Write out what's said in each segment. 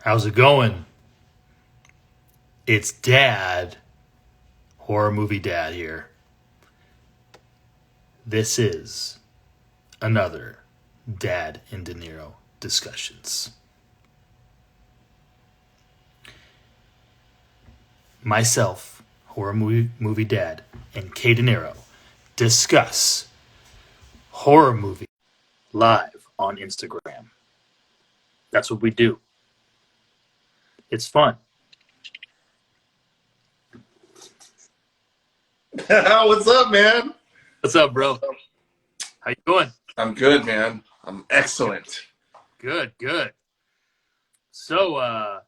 How's it going? It's Dad, horror movie Dad here. This is another Dad and Dinero discussions. Myself, horror movie Dad, and Kay Dinero discuss horror movie live on Instagram. That's what we do. It's fun. What's up, man? What's up, bro? How you doing? I'm good, man. I'm excellent. Good. So,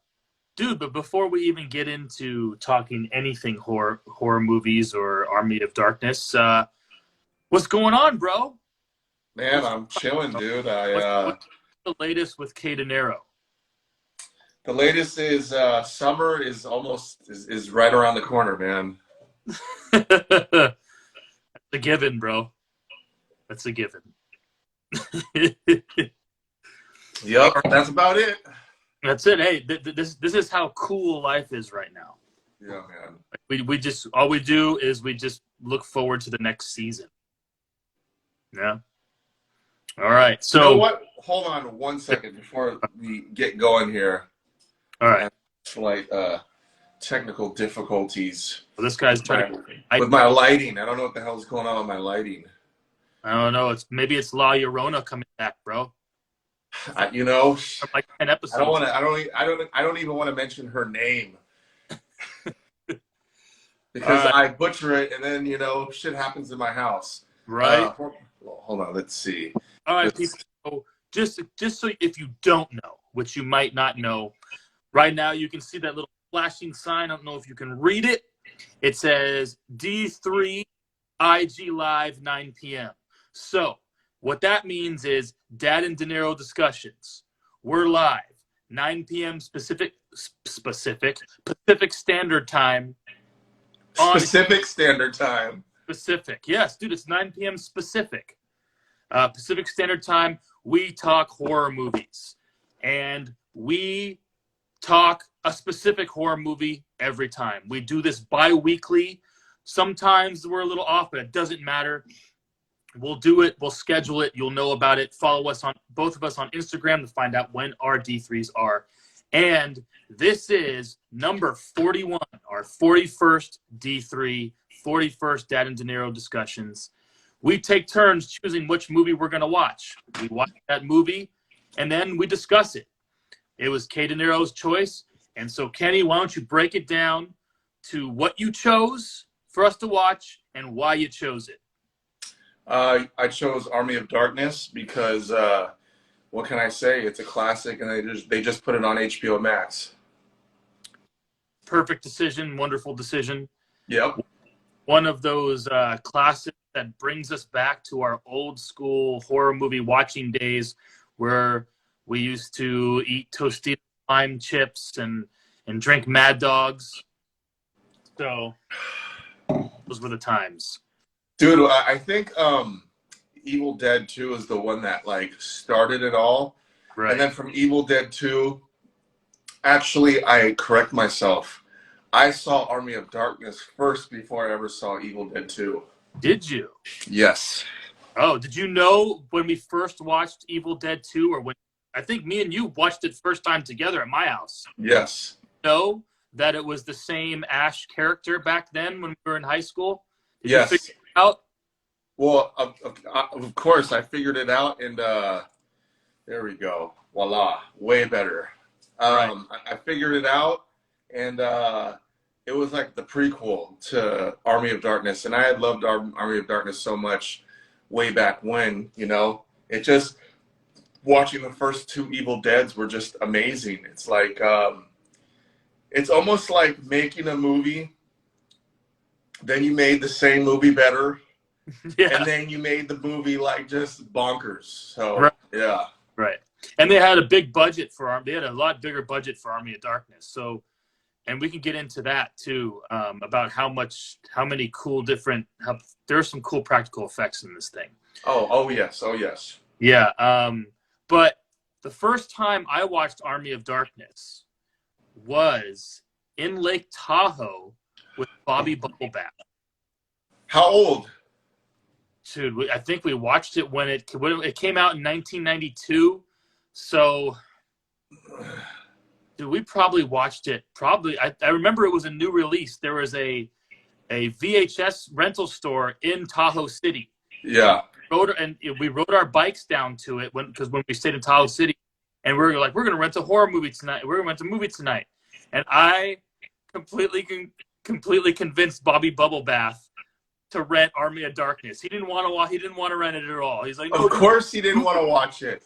dude, but before we even get into talking anything horror movies or Army of Darkness, what's going on, bro? Man, I'm chilling, dude. What's the latest with Kay Dinero? The latest is summer is almost is right around the corner, man. That's a given, bro. That's a given. Yep, that's about it. That's it. Hey, this is how cool life is right now. Yeah, man. We just all we do is we just look forward to the next season. Yeah. All right. So you know what? Hold on 1 second before we get going here. All right. Slight technical difficulties. Well, this guy's trying to with my lighting. I don't know what the hell's going on with my lighting. I don't know. Maybe it's La Llorona coming back, bro. You know, from like 10 episodes. I don't even want to mention her name because I butcher it, and then shit happens in my house. Right. Hold on. Let's see. All right, people. So just so if you don't know, which you might not know, right now you can see that little flashing sign. I don't know if you can read it. It says D3 IG Live 9 p.m. So what that means is Dad and Dinero discussions. We're live 9 p.m. Pacific Standard Time. Pacific Standard Time. Pacific. Yes, dude, it's 9 p.m. Pacific Standard Time. We talk horror movies. And we talk a specific horror movie every time. We do this bi-weekly. Sometimes we're a little off, but it doesn't matter. We'll do it. We'll schedule it. You'll know about it. Follow us both of us on Instagram to find out when our D3s are. And this is number 41, our 41st D3, 41st Dad and Dinero discussions. We take turns choosing which movie we're going to watch. We watch that movie, and then we discuss it. It was Kay Dinero's choice. And so, Kenny, why don't you break it down to what you chose for us to watch and why you chose it? I chose Army of Darkness because, what can I say? It's a classic, and they just put it on HBO Max. Perfect decision, wonderful decision. Yep. One of those classics that brings us back to our old school horror movie watching days where we used to eat Tostito lime chips and drink Mad Dogs. So those were the times. Dude, I think Evil Dead 2 is the one that started it all. Right. And then from Evil Dead 2, actually, I correct myself. I saw Army of Darkness first before I ever saw Evil Dead 2. Did you? Yes. Oh, did you know when we first watched Evil Dead 2 or when I think me and you watched it first time together at my house? Yes. Know that it was the same Ash character back then when we were in high school? Did yes. you figure it out? Well, of course, I figured it out, and there we go. Voila. Way better. Right. I figured it out, and it was like the prequel to Army of Darkness, and I had loved Army of Darkness so much way back when, it just, watching the first two Evil Deads were just amazing. It's like, it's almost like making a movie, then you made the same movie better, Yeah. and then you made the movie just bonkers. So, right. Yeah. Right. And they had a big budget they had a lot bigger budget for Army of Darkness. So, and we can get into that too, about there's some cool practical effects in this thing. Oh yes. Yeah. But the first time I watched Army of Darkness, was in Lake Tahoe with Bobby Bubblebath. How old? Dude, I think we watched it when it came out in 1992. So, dude, we probably watched it. I remember it was a new release. There was a VHS rental store in Tahoe City. Yeah. We rode our bikes down to it because when we stayed in Tahoe City, and we were like, we're gonna rent a horror movie tonight. We're gonna rent a movie tonight, and I completely convinced Bobby Bubblebath to rent Army of Darkness. He didn't want to rent it at all. He's like, no, of course he didn't want to watch it.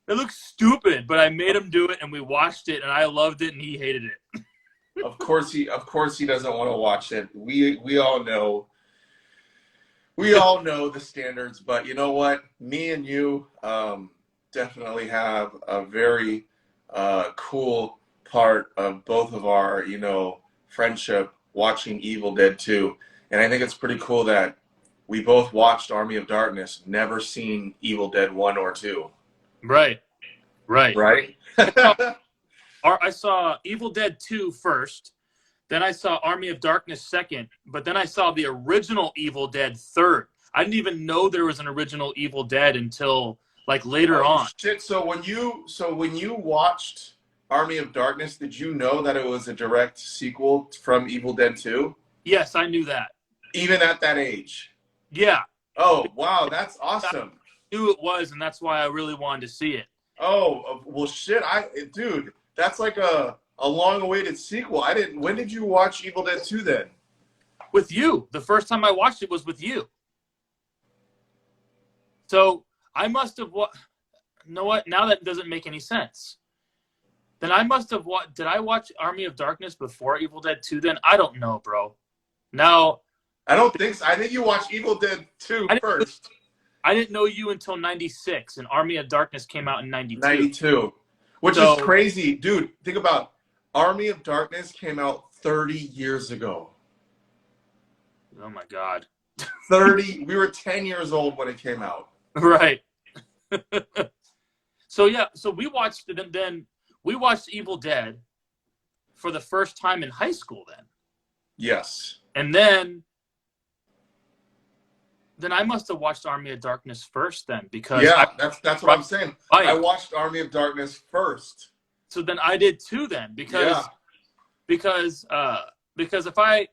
It looks stupid, but I made him do it, and we watched it, and I loved it, and he hated it. Of course he doesn't want to watch it. We all know. We all know the standards, but you know what? Me and you definitely have a very cool part of both of our, friendship watching Evil Dead 2. And I think it's pretty cool that we both watched Army of Darkness, never seen Evil Dead 1 or 2. Right. Right? I saw Evil Dead 2 first, then I saw Army of Darkness second, but then I saw the original Evil Dead third. I didn't even know there was an original Evil Dead until like later on. Shit, so when you watched Army of Darkness, did you know that it was a direct sequel from Evil Dead 2? Yes, I knew that. Even at that age? Yeah. Oh, wow, that's awesome. I knew it was, and that's why I really wanted to see it. Oh, well, shit, dude, that's like a long-awaited sequel. When did you watch Evil Dead 2 then? With you. The first time I watched it was with you. So I must have you know what? Now that doesn't make any sense. Then I must have did I watch Army of Darkness before Evil Dead 2 then? I don't know, bro. Now I don't think so. I think you watched Evil Dead 2 first. I didn't know you until 96, and Army of Darkness came out in 92. 92. Which is crazy. Dude, think about Army of Darkness came out 30 years ago. Oh my God. 30. We were 10 years old when it came out. Right. So we watched it, and then we watched Evil Dead for the first time in high school then. Yes. And then I must have watched Army of Darkness first then, because that's what I'm saying. I watched Army of Darkness first. So then I did too then, because if I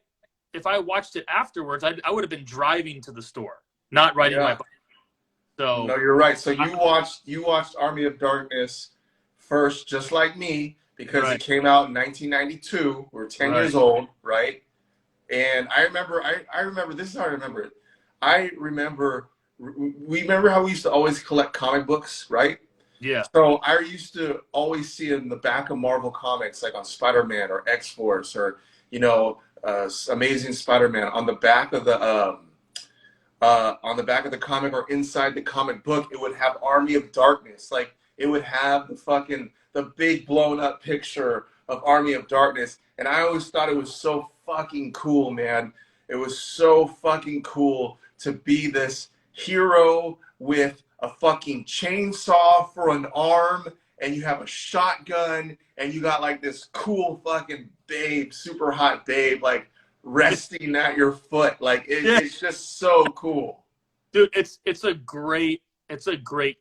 watched it afterwards, I would have been driving to the store, not riding my bike. So no, you're right. So you watched Army of Darkness first, just like me, because it came out in 1992. We're 10 years old, right? And I remember this is how I remember it. Remember how we used to always collect comic books, right? Yeah. So I used to always see in the back of Marvel Comics, like on Spider-Man or X-Force or, Amazing Spider-Man, on the back of the comic or inside the comic book, it would have Army of Darkness. Like, it would have the big blown up picture of Army of Darkness. And I always thought it was so fucking cool, man. It was so fucking cool to be this hero with a fucking chainsaw for an arm, and you have a shotgun, and you got like this cool fucking babe, super hot babe, like resting at your foot. Like it's just so cool. Dude, it's a great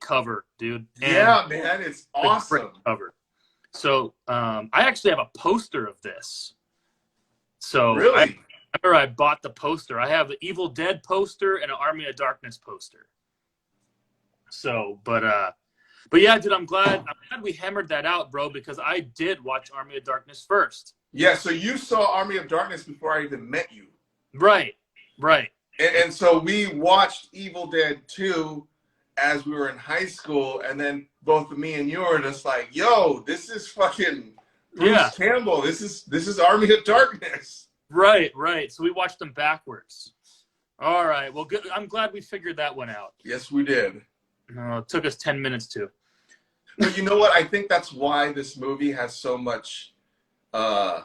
cover, dude. And yeah, man, it's awesome. Great cover. So I actually have a poster of this. So really? I remember I bought the poster. I have the Evil Dead poster and an Army of Darkness poster. So, but yeah, dude, I'm glad we hammered that out, bro, because I did watch Army of Darkness first. Yeah, so you saw Army of Darkness before I even met you. Right. And so we watched Evil Dead 2 as we were in high school, and then both me and you were just like, yo, this is fucking Bruce Campbell. This is Army of Darkness. Right. So we watched them backwards. All right. Well, good. I'm glad we figured that one out. Yes, we did. No, it took us 10 minutes to. But you know what? I think that's why this movie has so much, if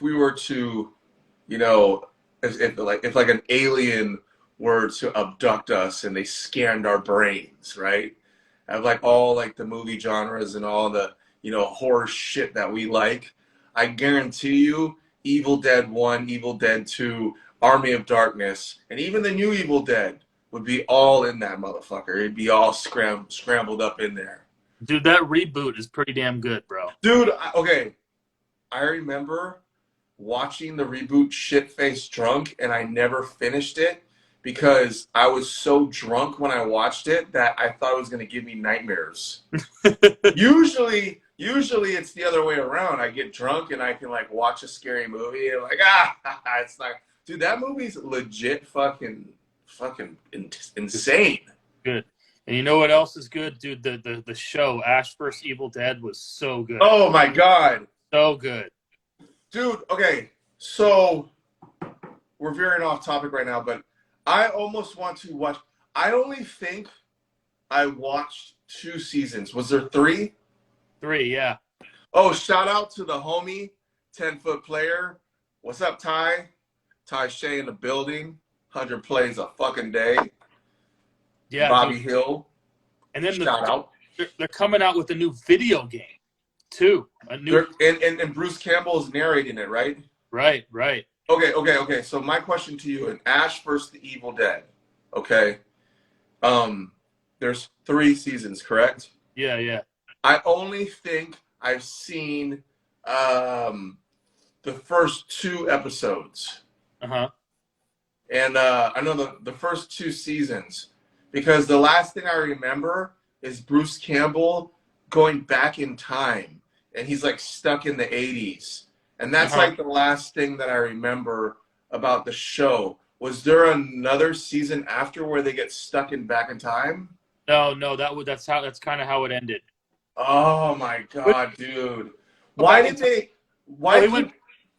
we were to, if like an alien were to abduct us and they scanned our brains, right? Of like all like the movie genres and all the, horror shit that we like, I guarantee you, Evil Dead 1, Evil Dead 2, Army of Darkness, and even the new Evil Dead would be all in that motherfucker. It'd be all scrambled up in there. Dude, that reboot is pretty damn good, bro. Dude, okay. I remember watching the reboot Shitface Drunk, and I never finished it because I was so drunk when I watched it that I thought it was going to give me nightmares. Usually it's the other way around. I get drunk and I can like watch a scary movie and like, it's not. Dude, that movie's legit fucking insane. Good. And you know what else is good? Dude, the show, Ash vs. Evil Dead, was so good. Oh, my God. So good. Dude, okay. So, we're veering off topic right now, but I almost want to watch. I only think I watched 2 seasons. Was there 3? 3, yeah. Oh, shout out to the homie, 10-foot player. What's up, Ty? Ty Shea in the building. 100 plays a fucking day. Yeah, Bobby dude. Hill. And then shout out. They're coming out with a new video game, too. And Bruce Campbell is narrating it, right? Right. Okay. So my question to you, in Ash vs. the Evil Dead, okay? There's 3 seasons, correct? Yeah. I only think I've seen the first 2 episodes. Uh-huh. And I know the first 2 seasons, because the last thing I remember is Bruce Campbell going back in time, and he's like stuck in the 80s. And that's like the last thing that I remember about the show. Was there another season after where they get stuck back in time? No, that's kind of how it ended. Oh my God, dude. Why went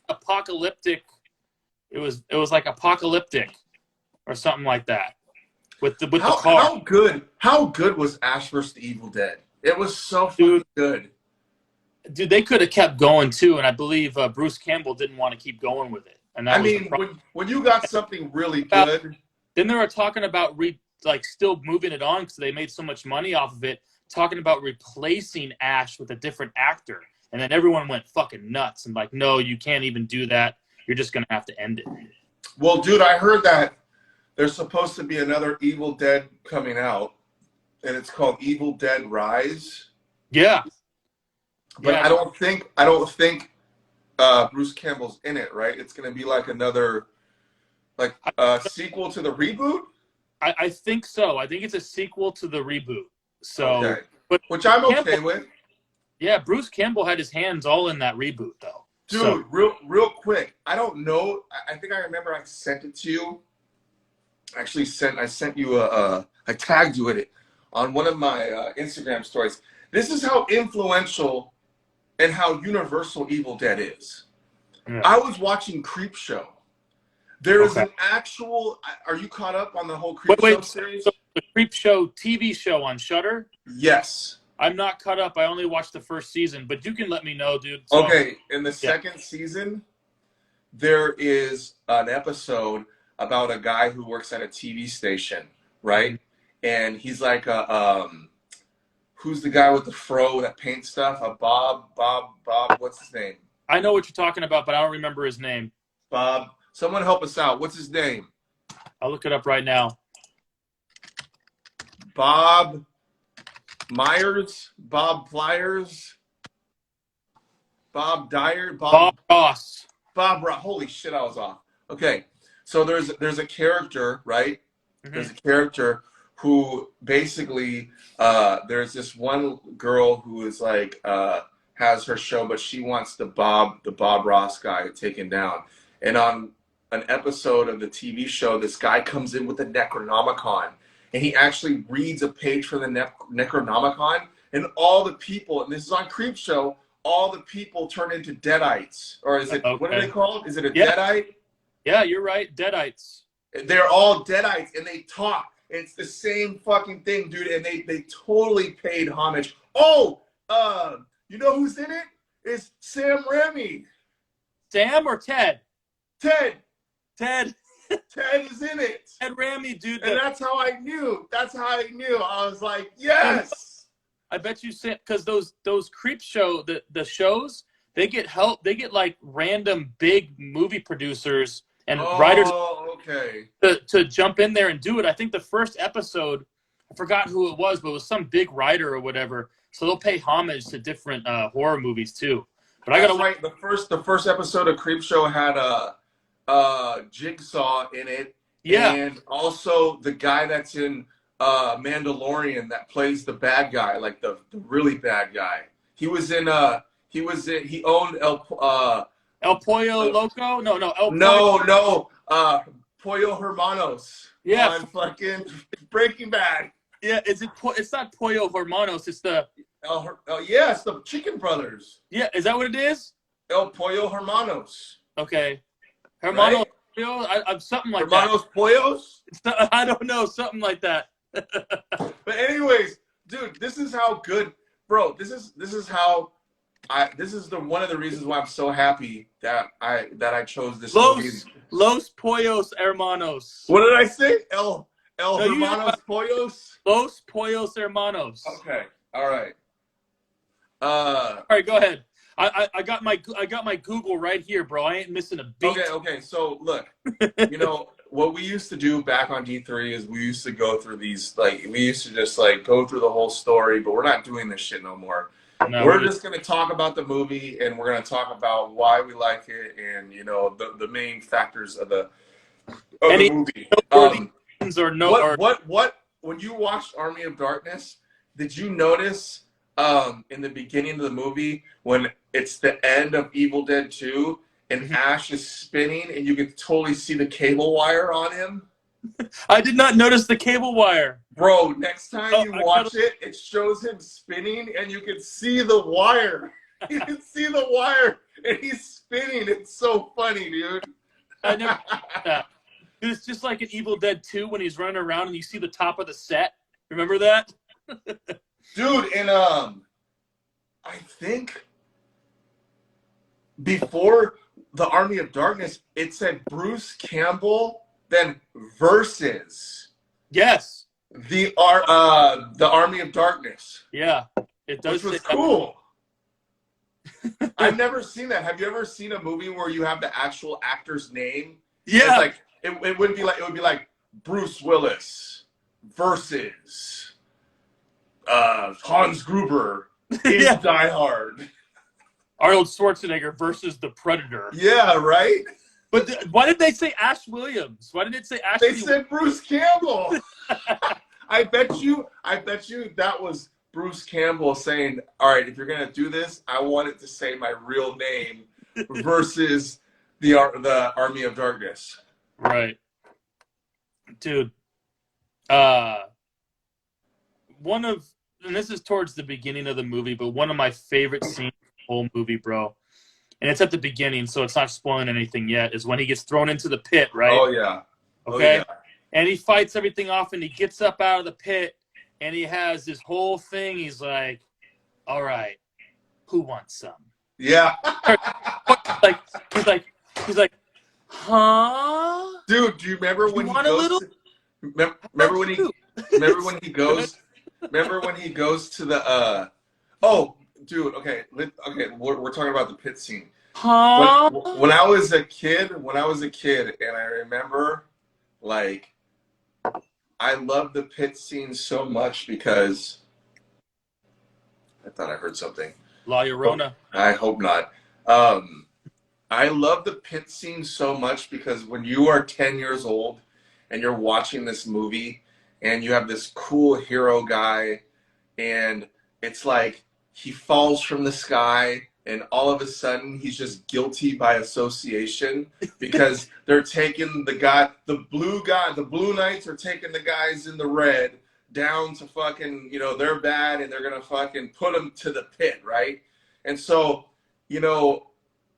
apocalyptic? It was like apocalyptic or something like that. With the car. How good was Ash vs. the Evil Dead? It was so fucking good. Dude, they could have kept going too, and I believe Bruce Campbell didn't want to keep going with it. And that when you got something really good, then they were talking about still moving it on because they made so much money off of it. Talking about replacing Ash with a different actor, and then everyone went fucking nuts and like, no, you can't even do that. You're just gonna have to end it. Well, dude, I heard that there's supposed to be another Evil Dead coming out, and it's called Evil Dead Rise. Yeah. But I don't think Bruce Campbell's in it, right? It's going to be like another sequel to the reboot? I think so. I think it's a sequel to the reboot. So, okay. But which I'm okay with. Yeah, Bruce Campbell had his hands all in that reboot, though. Dude, real quick. I don't know. I think I remember I sent it to you. Actually, I sent you I tagged you in it on one of my Instagram stories. This is how influential and how universal Evil Dead is. Yeah. I was watching Creepshow. There is an actual. Are you caught up on the whole Creepshow series? So the Creepshow TV show on Shudder? Yes. I'm not caught up. I only watched the first season, but you can let me know, dude. So, okay, in the second season, there is an episode about a guy who works at a TV station, right? And he's like who's the guy with the fro that paints stuff? Bob, what's his name? I know what you're talking about, but I don't remember his name. Bob. Someone help us out. What's his name? I'll look it up right now. Bob Myers? Bob Flyers? Bob Dyer? Bob Ross. Bob Ross. Holy shit, I was off. Okay. So there's a character, right? Mm-hmm. There's a character who basically there's this one girl who is like has her show, but she wants the Bob Ross guy taken down. And on an episode of the TV show, this guy comes in with a Necronomicon, and he actually reads a page from the Necronomicon, and all the people, and this is on Creepshow, all the people turn into deadites. Or is it, what are they called? Is it a deadite? Yeah, you're right, deadites. They're all deadites, and they talk. It's the same fucking thing, dude, and they totally paid homage. Oh, you know who's in it? It's Sam Raimi. Sam or Ted? Ted. Ted is in it. Ted Raimi, dude. And that's how I knew. I was like, yes. I bet you because those creep show the shows, they get help. They get like random big movie producers and writers okay. to jump in there and do it. I think the first episode, I forgot who it was, but it was some big writer or whatever. So they'll pay homage to different horror movies too. But That's right. The first episode of Creepshow had a Jigsaw in it. Yeah. And also the guy that's in Mandalorian that plays the bad guy, like the really bad guy. He owned El Pollo Loco? No, El Pollo. Pollo Hermanos. Yeah. On fucking Breaking Bad. Yeah, it's not Pollo Hermanos, it's the yeah, it's the Chicken Brothers. Yeah, is that what it is? El Pollo Hermanos. Okay. Hermanos, right? I'm something like Hermanos that. Pollos? I don't know, something like that. But anyways, dude, this is how good, bro. This is one of the reasons why I'm so happy that I chose this movie. Los Pollos Hermanos. What did I say? El Hermanos Pollos? Los Pollos Hermanos. Okay. All right. All right, go ahead. I got my Google right here, bro. I ain't missing a beat. Okay. So look, what we used to do back on D3 is we used to go through these, like, we used to just like go through the whole story, but we're not doing this shit no more. No, we're just gonna talk about the movie, and we're gonna talk about why we like it, and the main factors of the movie. What when you watched Army of Darkness, did you notice in the beginning of the movie when it's the end of Evil Dead 2 and Ash is spinning and you can totally see the cable wire on him? I did not notice the cable wire. Bro, next time you watch it, it shows him spinning and you can see the wire. You can see the wire and he's spinning. It's so funny, dude. I never that. It's just like in Evil Dead 2 when he's running around and you see the top of the set. Remember that? Dude, and I think before the Army of Darkness, it said Bruce Campbell, then versus. Yes. The Army of Darkness. Yeah, it does. Which was cool. I've never seen that. Have you ever seen a movie where you have the actual actor's name? Yeah. It's like it would be like Bruce Willis versus Hans Gruber in Die Hard. Arnold Schwarzenegger versus the Predator. Yeah, right? But why did they say Ash Williams? Why did it say Ash Williams? They said Bruce Campbell. I bet you that was Bruce Campbell saying, all right, if you're going to do this, I want it to say my real name versus the Army of Darkness. Right. Dude. And this is towards the beginning of the movie, but one of my favorite scenes in the whole movie, bro, and it's at the beginning, so it's not spoiling anything yet, is when he gets thrown into the pit, right? Oh, yeah. Okay? Oh, yeah. And he fights everything off, and he gets up out of the pit, and he has this whole thing. He's like, all right, who wants some? Yeah. He's like, huh? Dude, do you remember when remember when he goes to the dude, okay, we're talking about the pit scene. Huh? When I was a kid, and I remember, like, I love the pit scene so much because I thought I heard something. La Llorona. I hope not. I love the pit scene so much because when you are 10 years old and you're watching this movie and you have this cool hero guy and it's like he falls from the sky and all of a sudden he's just guilty by association because they're taking the blue knights are taking the guys in the red down to fucking, they're bad and they're going to fucking put them to the pit, right? And so,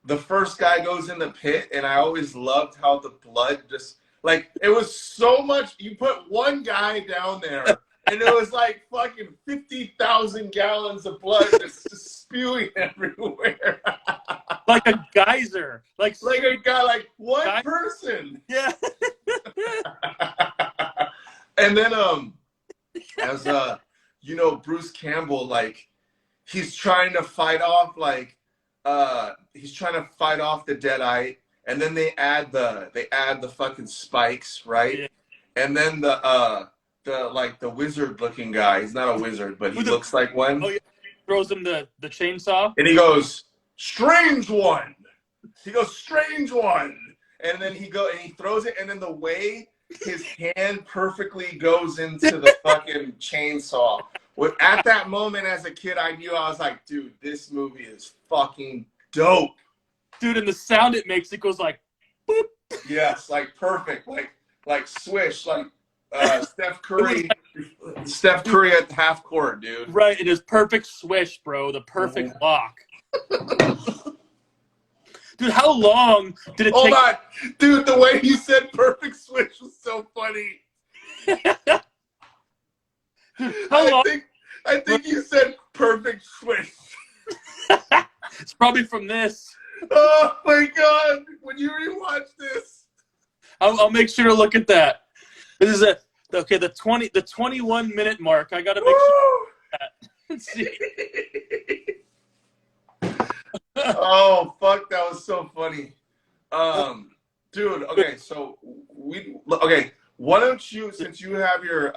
the first guy goes in the pit and I always loved how the blood just, like, it was so much, you put one guy down there and it was like fucking 50,000 gallons of blood just spewing everywhere. Like a geyser. Like a guy, like one person. Yeah. And then, as Bruce Campbell, like, he's trying to fight off, like, he's trying to fight off the deadite, and then they add the fucking spikes, right? Yeah. And then the wizard looking guy, he's not a wizard, but he looks like one. Oh yeah, throws him the chainsaw. And he goes, strange one. He goes, strange one. And then he throws it, and then the way his hand perfectly goes into the fucking chainsaw. At that moment as a kid, I knew, I was like, dude, this movie is fucking dope. Dude, and the sound it makes, it goes like, boop. Yes, like perfect, like swish, like Steph Curry at half court, dude. Right, it is perfect swish, bro. The perfect lock. Dude, how long did it take? Hold on. Dude, the way you said perfect swish was so funny. Dude, how long? I think you said perfect swish. It's probably from this. Oh my god. When you rewatch this. I'll make sure to look at that. This is the 21 minute mark. I gotta make sure that. Let's see. Oh fuck, that was so funny. Dude, okay, so why don't you, since you have your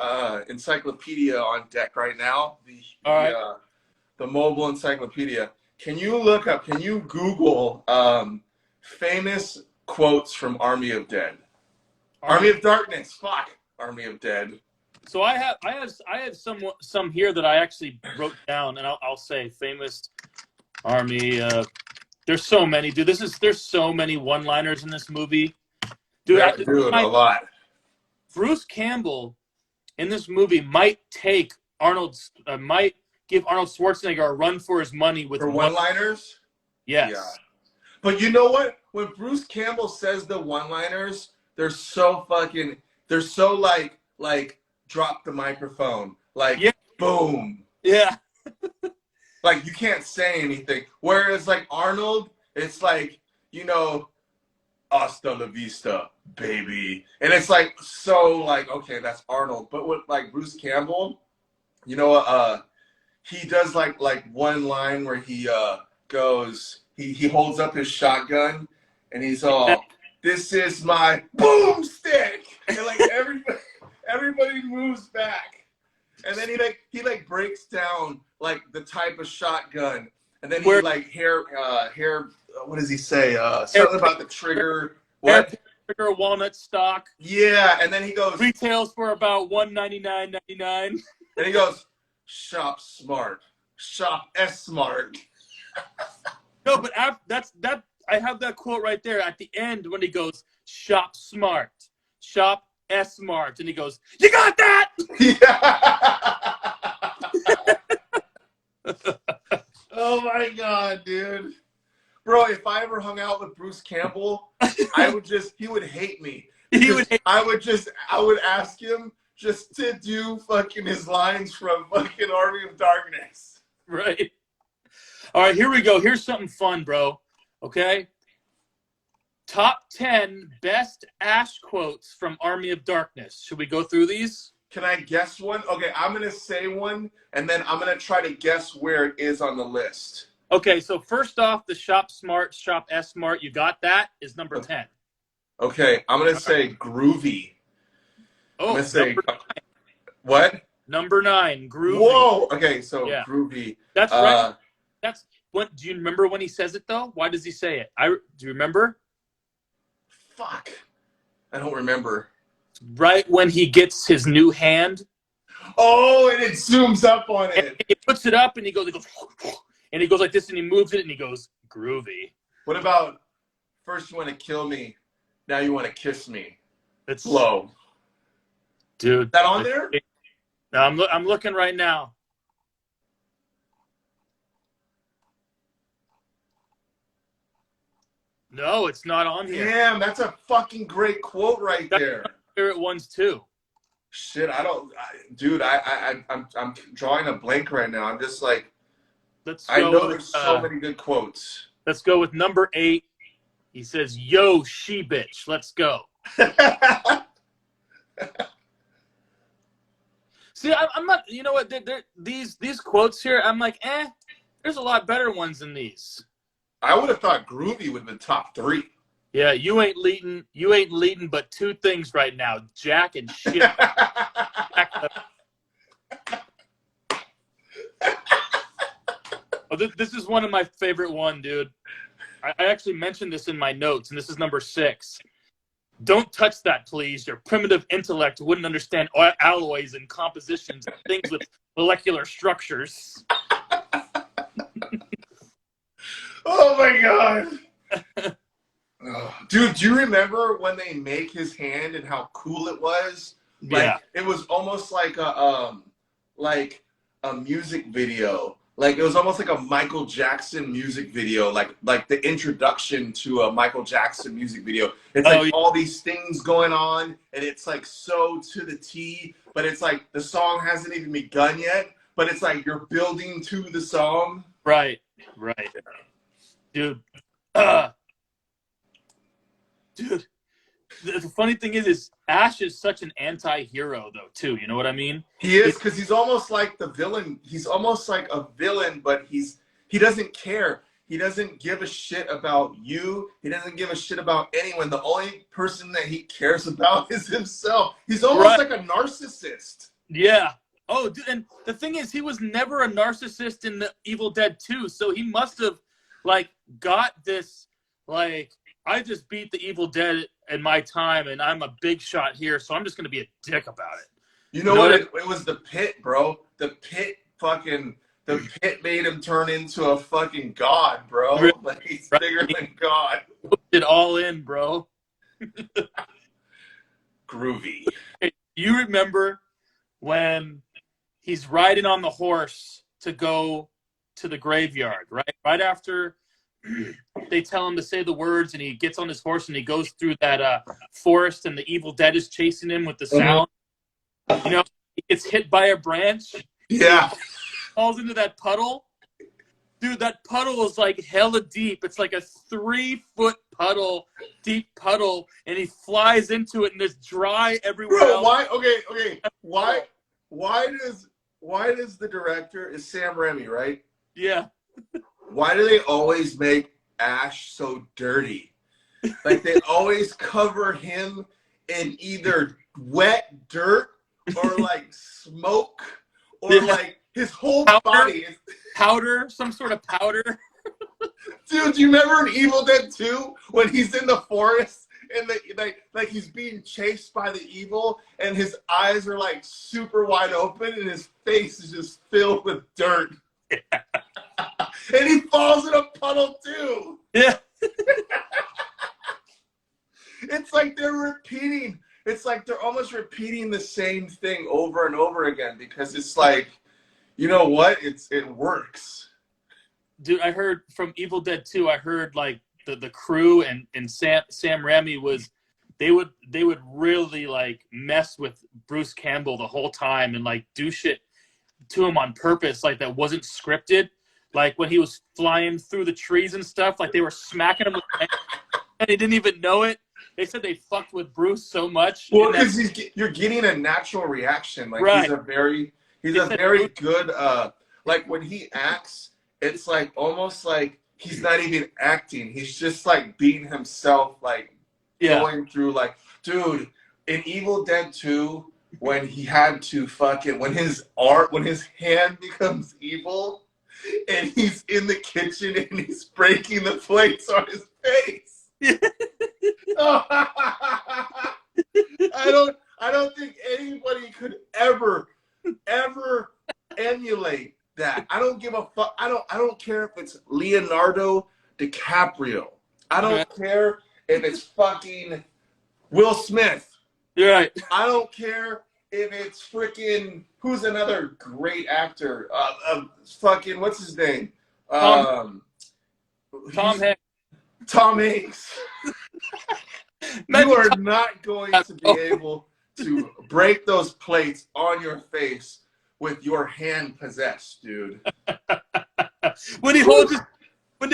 encyclopedia on deck right now, the mobile encyclopedia, can you Google famous quotes from Army of Dead? Army of Darkness, fuck. Army of Dead. So I have some here that I actually wrote down, and I'll say famous Army. There's so many, dude. There's so many one-liners in this movie, dude. A lot. Bruce Campbell in this movie might give Arnold Schwarzenegger a run for his money with one-liners. Yes. Yeah. But you know what? When Bruce Campbell says the one-liners, they're so like drop the microphone, like boom. Yeah. Like you can't say anything. Whereas like Arnold, it's like, hasta la vista, baby. And it's like so like, okay, that's Arnold. But with like Bruce Campbell, he does like one line where he goes, he holds up his shotgun and he's all, this is my boomstick. And like everybody moves back. And then he breaks down like the type of shotgun. And then he hair what does he say? Something about the trigger. What? Trigger walnut stock. Yeah, and then he goes, retails for about $199.99. And he goes, shop smart. Shop S-smart. No, but that I have that quote right there at the end when he goes, shop smart. Shop S-smart. And he goes, you got that? Yeah. Oh my god, dude. Bro, if I ever hung out with Bruce Campbell, he would hate me. I would ask him just to do fucking his lines from fucking Army of Darkness. Right. All right, here we go. Here's something fun, bro. Okay? Top 10 best Ash quotes from Army of Darkness. Should we go through these? Can I guess one? Okay, I'm going to say one, and then I'm going to try to guess where it is on the list. Okay, so first off, the shop smart, shop S-smart, you got that, is number 10. Okay, I'm going to say groovy. Oh, I'm going to say, what? Number 9, groovy. Whoa, okay, so groovy. That's right. That's what. Do you remember when he says it, though? Why does he say it? Do you remember? Fuck. I don't remember. Right when he gets his new hand. Oh, and it zooms up on it. And he puts it up, and he goes like this, and he moves it, and he goes, groovy. What about, first you want to kill me, now you want to kiss me? It's low. Dude. Is that on there? No, I'm looking right now. No, it's not on here. Damn, that's a fucking great quote right there. Favorite ones too. Shit, I'm drawing a blank right now. I'm just like, I know there's so many good quotes. Let's go with number 8. He says, "Yo, she bitch, let's go." See, I'm not. You know what? These quotes here, I'm like, there's a lot better ones than these. I would have thought Groovy would have been top 3. Yeah, you ain't leading but 2 things right now, Jack and shit. Oh, this is one of my favorite one, dude. I actually mentioned this in my notes, and this is number 6. Don't touch that, please. Your primitive intellect wouldn't understand alloys and compositions and things with molecular structures. Oh my god. Dude, do you remember when they make his hand and how cool it was? Like, yeah. It was almost like a music video. Like, it was almost like a Michael Jackson music video, like the introduction to a Michael Jackson music video. It's like all these things going on, and it's like so to the T, but it's like the song hasn't even begun yet, but it's like you're building to the song. Right. Dude. Dude. The funny thing is Ash is such an anti-hero, though, too. You know what I mean? He is, because he's almost like the villain. He's almost like a villain, but he doesn't care. He doesn't give a shit about you. He doesn't give a shit about anyone. The only person that he cares about is himself. He's almost like a narcissist. Yeah. Oh, dude, and the thing is, he was never a narcissist in the Evil Dead 2, so he must have, like, got this, like, I just beat the Evil Dead in my time, and I'm a big shot here, so I'm just going to be a dick about it. You know what? It was the pit, bro. The pit made him turn into a fucking god, bro. Like, he's bigger than God. Put it all in, bro. Groovy. Hey, you remember when he's riding on the horse to go to the graveyard, right? Right after they tell him to say the words, and he gets on his horse and he goes through that forest, and the Evil Dead is chasing him with the sound. You know, he gets hit by a branch. Yeah. Falls into that puddle. Dude, that puddle is like hella deep. It's like a 3-foot deep puddle, and he flies into it, and it's dry everywhere else. Why? Okay. Why does the director is Sam Raimi, right? Yeah. Why do they always make Ash so dirty? Like, they always cover him in either wet dirt or like smoke or like his whole body is powder, some sort of powder. Dude, do you remember in Evil Dead 2 when he's in the forest and like he's being chased by the evil and his eyes are like super wide open and his face is just filled with dirt. Yeah. And he falls in a puddle too. Yeah. It's like they're almost repeating the same thing over and over again, because it's like, you know what? It works. Dude, I heard from Evil Dead 2, I heard like the crew and Sam Raimi was they would really like mess with Bruce Campbell the whole time and like do shit to him on purpose, like that wasn't scripted. Like when he was flying through the trees and stuff, like they were smacking him with and he didn't even know it. They said they fucked with Bruce so much. Well, because you're getting a natural reaction. Like, right. He's a very good, like when he acts, it's like almost like he's not even acting. He's just like being himself, like going through like, dude, in Evil Dead 2, when he had to when his hand becomes evil and he's in the kitchen and he's breaking the plates on his face. I don't think anybody could ever emulate that. I don't give a fuck. I don't care if it's Leonardo DiCaprio. I don't care if it's fucking Will Smith. You're right. I don't care if it's freaking who's another great actor. Fucking what's his name? Tom Hanks. Tom Hanks. You are not going to be able to break those plates on your face with your hand possessed, dude. when he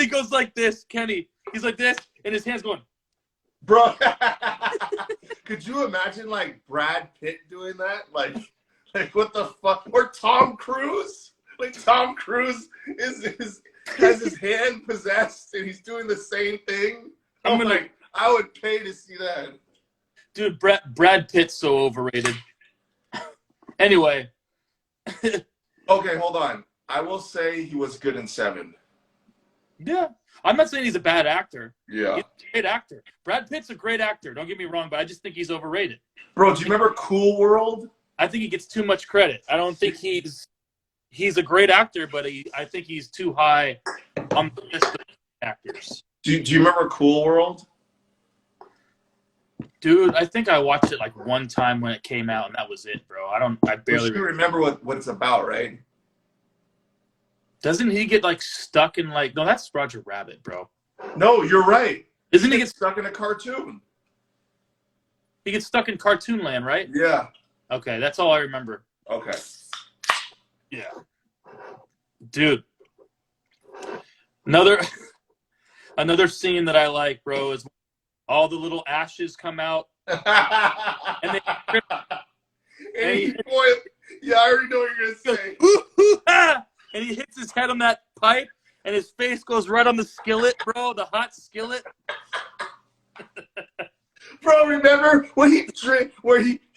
goes like this, Kenny, he's like this, and his hand's going. Bro, could you imagine like Brad Pitt doing that? Like Like, what the fuck? Or Tom Cruise? Like, Tom Cruise has his hand possessed and he's doing the same thing. I would pay to see that. Dude, Brad Pitt's so overrated. Anyway. Okay, hold on. I will say he was good in Seven. Yeah. I'm not saying he's a bad actor. Yeah. He's a great actor. Brad Pitt's a great actor. Don't get me wrong, but I just think he's overrated. Bro, do you remember Cool World? I think he gets too much credit. I don't think he's a great actor, but I think he's too high on the list of actors. Do you remember Cool World? Dude, I think I watched it like one time when it came out, and that was it, bro. I barely remember what it's about, right? Doesn't he get like stuck in like? No, that's Roger Rabbit, bro. No, you're right. Doesn't he get stuck in a cartoon? He gets stuck in cartoon land, right? Yeah. Okay, that's all I remember. Okay. Yeah. Dude. Another scene that I like, bro, is all the little ashes come out. And they yeah, I already know what you're gonna say. And he hits his head on that pipe, and his face goes right on the skillet, bro, the hot skillet. Bro, remember when he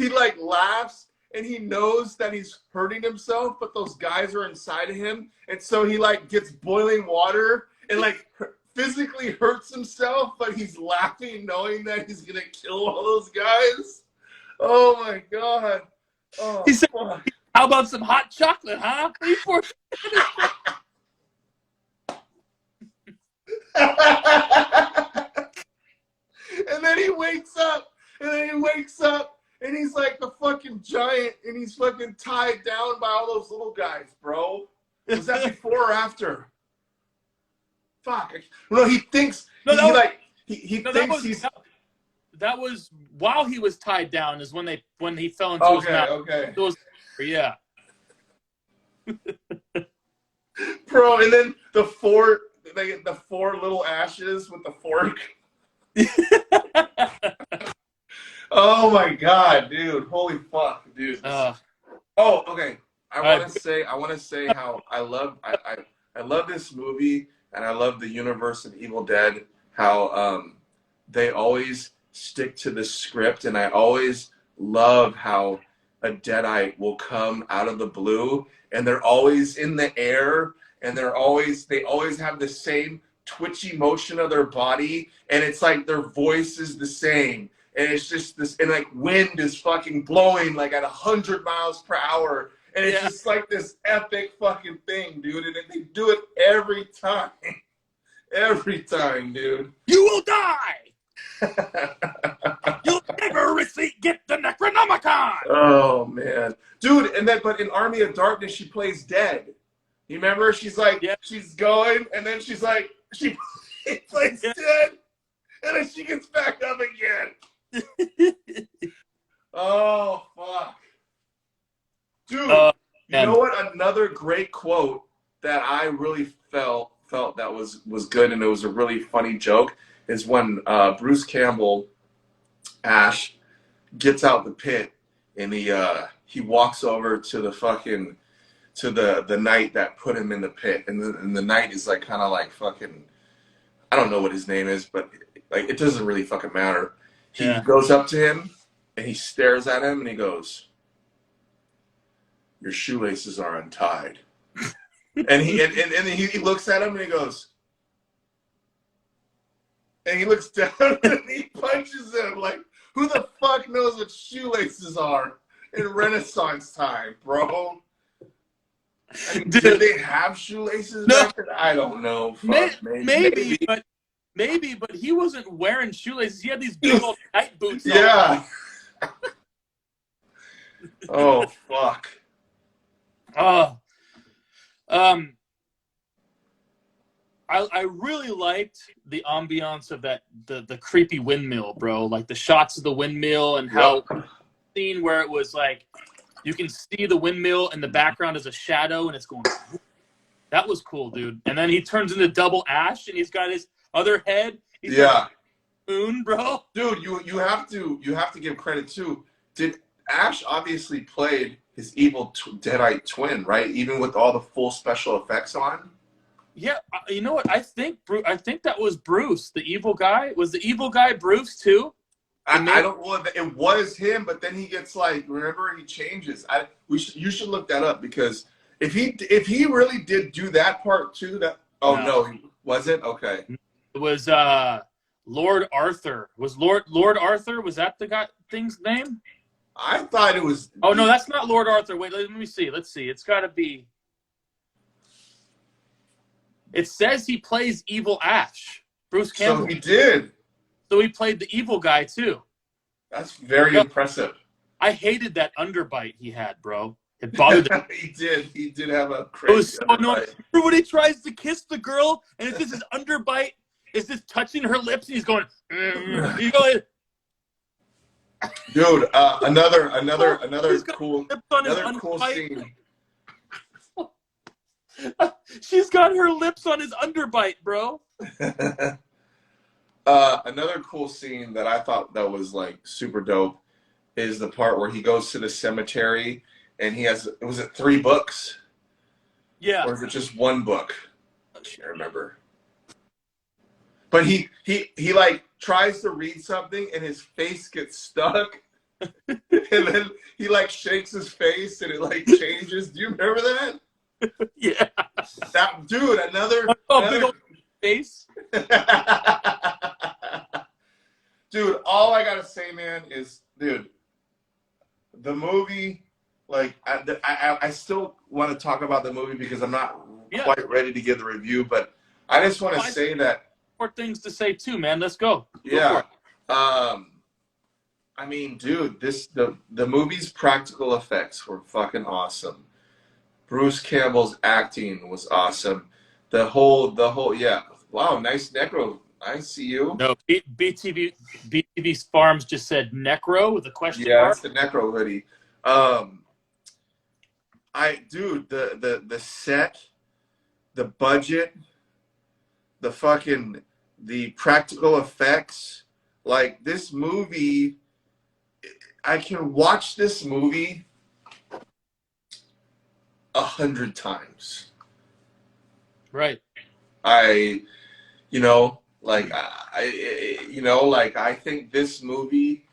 like laughs and he knows that he's hurting himself, but those guys are inside of him, and so he like gets boiling water and like physically hurts himself, but he's laughing knowing that he's gonna kill all those guys. Oh my god. Oh, he said, how about some hot chocolate, huh? And then he wakes up, and he's like the fucking giant, and he's fucking tied down by all those little guys, bro. Was that before or after? Fuck. No, he thinks that was while he was tied down is when he fell into his mouth. Okay. Yeah. Bro, and then the four little ashes with the fork. Oh my god, dude! Holy fuck, dude! Okay. I want to say how I love this movie, and I love the universe of Evil Dead. How they always stick to the script, and I always love how a deadite will come out of the blue, and they're always in the air, and they always have the same twitchy motion of their body, and it's like their voice is the same, and it's just this, and like wind is fucking blowing like at 100 miles per hour, and it's just like this epic fucking thing, dude, and they do it every time, dude. You will die. You'll never get the Necronomicon. Oh man, dude, but in Army of Darkness she plays dead. You remember? She's like, she's going, and then she's like, she plays dead, and then she gets back up again. Oh, fuck. Dude, you know what? Another great quote that I really felt that was good, and it was a really funny joke, is when Bruce Campbell, Ash, gets out the pit, and he walks over to the fucking to the knight that put him in the pit, and the knight is like kind of like fucking, I don't know what his name is, but like it doesn't really fucking matter. He goes up to him and he stares at him and he goes, "Your shoelaces are untied." and he looks at him and he goes, and he looks down and he punches him. Like, who the fuck knows what shoelaces are in Renaissance time, bro? I mean, did they have shoelaces back then? I don't know. Fuck, maybe, but he wasn't wearing shoelaces. He had these big old tight boots on. Yeah. Oh, fuck. I really liked the ambiance of the creepy windmill, bro. Like the shots of the windmill and how scene where it was like you can see the windmill in the background as a shadow and it's going. That was cool, dude. And then he turns into Double Ash and he's got his other head. He's like moon, bro. Dude, you have to give credit too. Ash obviously played his evil deadite twin, right? Even with all the full special effects on. Yeah, you know what? I think that was Bruce, the evil guy. Was the evil guy Bruce too? I don't know if it was him, but then he gets like, remember, he changes. You should look that up, because if he really did do that part too, no, he wasn't. Okay, it was Lord Arthur. Was Lord Arthur? Was that the thing's name? I thought it was. Oh no, that's not Lord Arthur. Wait, let me see. Let's see. It's got to be. It says he plays Evil Ash. Bruce Campbell. So he did. So he played the evil guy too. That's very impressive. I hated that underbite he had, bro. It bothered me. He did have a crazy. It was so annoying. Remember when he tries to kiss the girl and it's just his underbite is just touching her lips and he's going. Dude, another cool scene. She's got her lips on his underbite, bro. Another cool scene that I thought that was like super dope is the part where he goes to the cemetery and he has, was it 3 books? Yeah. Or is it just 1 book? I can't remember. But he like tries to read something and his face gets stuck. And then he like shakes his face and it like changes. Do you remember that? Yeah. That dude, another big old face. Dude, all I gotta say, man, is, dude, the movie, like, I still want to talk about the movie because I'm not quite ready to give the review, but I just want to say that. More things to say too, man. Let's go. Yeah. I mean, dude, the movie's practical effects were fucking awesome. Bruce Campbell's acting was awesome. The whole, yeah. Wow, nice necro. I see you. No, BTV's Farms just said necro with a question mark. Yeah, it's the necro hoodie. Dude, the set, the budget, the practical effects, like this movie, I can watch this movie 100 times. Right. I think this movie,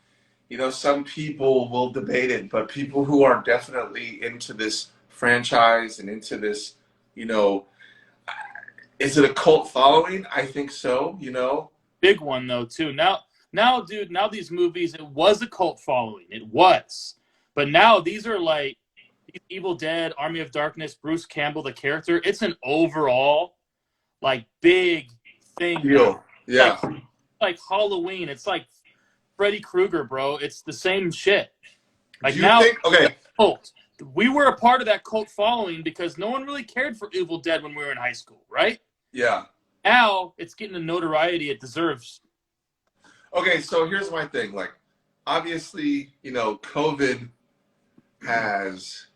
some people will debate it, but people who are definitely into this franchise and into this, is it a cult following? I think so, Big one though too. Now, dude, these movies, it was a cult following. It was. But now these are like Evil Dead, Army of Darkness, Bruce Campbell, the character. It's an overall, like, big thing. Deal. Yeah. Like Halloween. It's like Freddy Krueger, bro. It's the same shit. Like cult. We were a part of that cult following because no one really cared for Evil Dead when we were in high school, right? Yeah. Now it's getting the notoriety it deserves. Okay, so here's my thing. Like, obviously, COVID has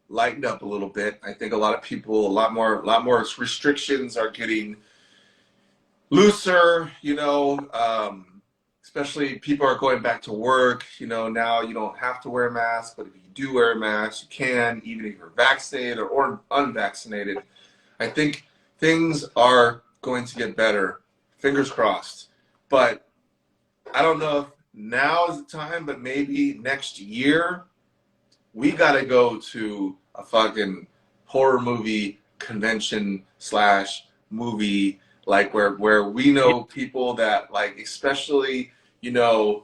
lightened up a little bit. I think a lot of people, a lot more restrictions are getting looser, especially people are going back to work. Now you don't have to wear a mask, but if you do wear a mask, you can, even if you're vaccinated or unvaccinated. I think things are going to get better. Fingers crossed. But I don't know if now is the time, but maybe next year we got to go to a fucking horror movie convention / movie, like where we know people that, like, especially, the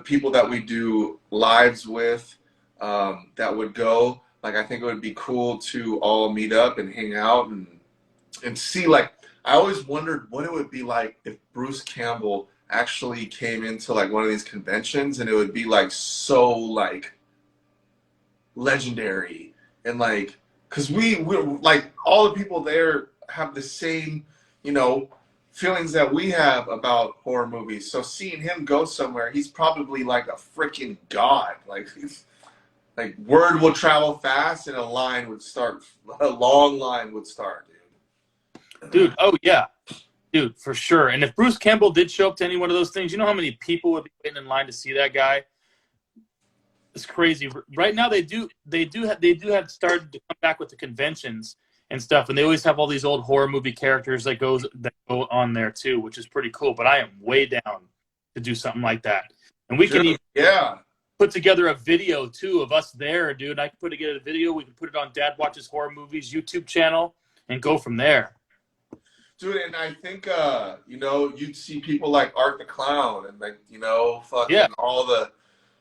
people that we do lives with, that would go. Like, I think it would be cool to all meet up and hang out and see, like, I always wondered what it would be like if Bruce Campbell actually came into like one of these conventions, and it would be like so like legendary, and like, because we're like, all the people there have the same feelings that we have about horror movies. So seeing him go somewhere, he's probably like a freaking god. Like word will travel fast and a long line would start. Dude, oh yeah. Dude, for sure. And if Bruce Campbell did show up to any one of those things, you know how many people would be waiting in line to see that guy? It's crazy. Right now they do have started to come back with the conventions and stuff, and they always have all these old horror movie characters that go on there too, which is pretty cool. But I am way down to do something like that, and we can even put together a video too of us there, dude. I can put together a video. We can put it on Dad Watches Horror Movies YouTube channel and go from there. Dude, and I think you'd see people like Art the Clown and fucking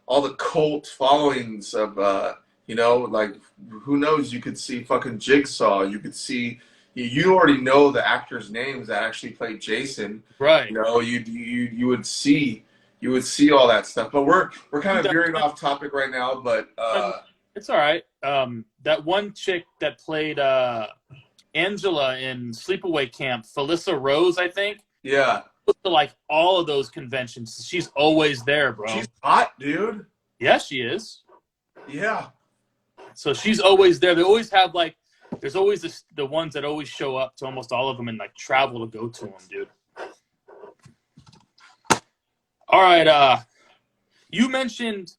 all the cult followings of like who knows, you could see fucking Jigsaw, you could see, you already know the actors' names that actually played Jason, right? You would see all that stuff. But we're kind of veering off topic right now, but it's all right. That one chick that played Angela in Sleepaway Camp, Felissa Rose, I think. Yeah. To like all of those conventions. She's always there, bro. She's hot, dude. Yeah, she is. Yeah. So she's always there. They always have like, there's always the ones that always show up to almost all of them and like travel to go to them, dude. All right. You mentioned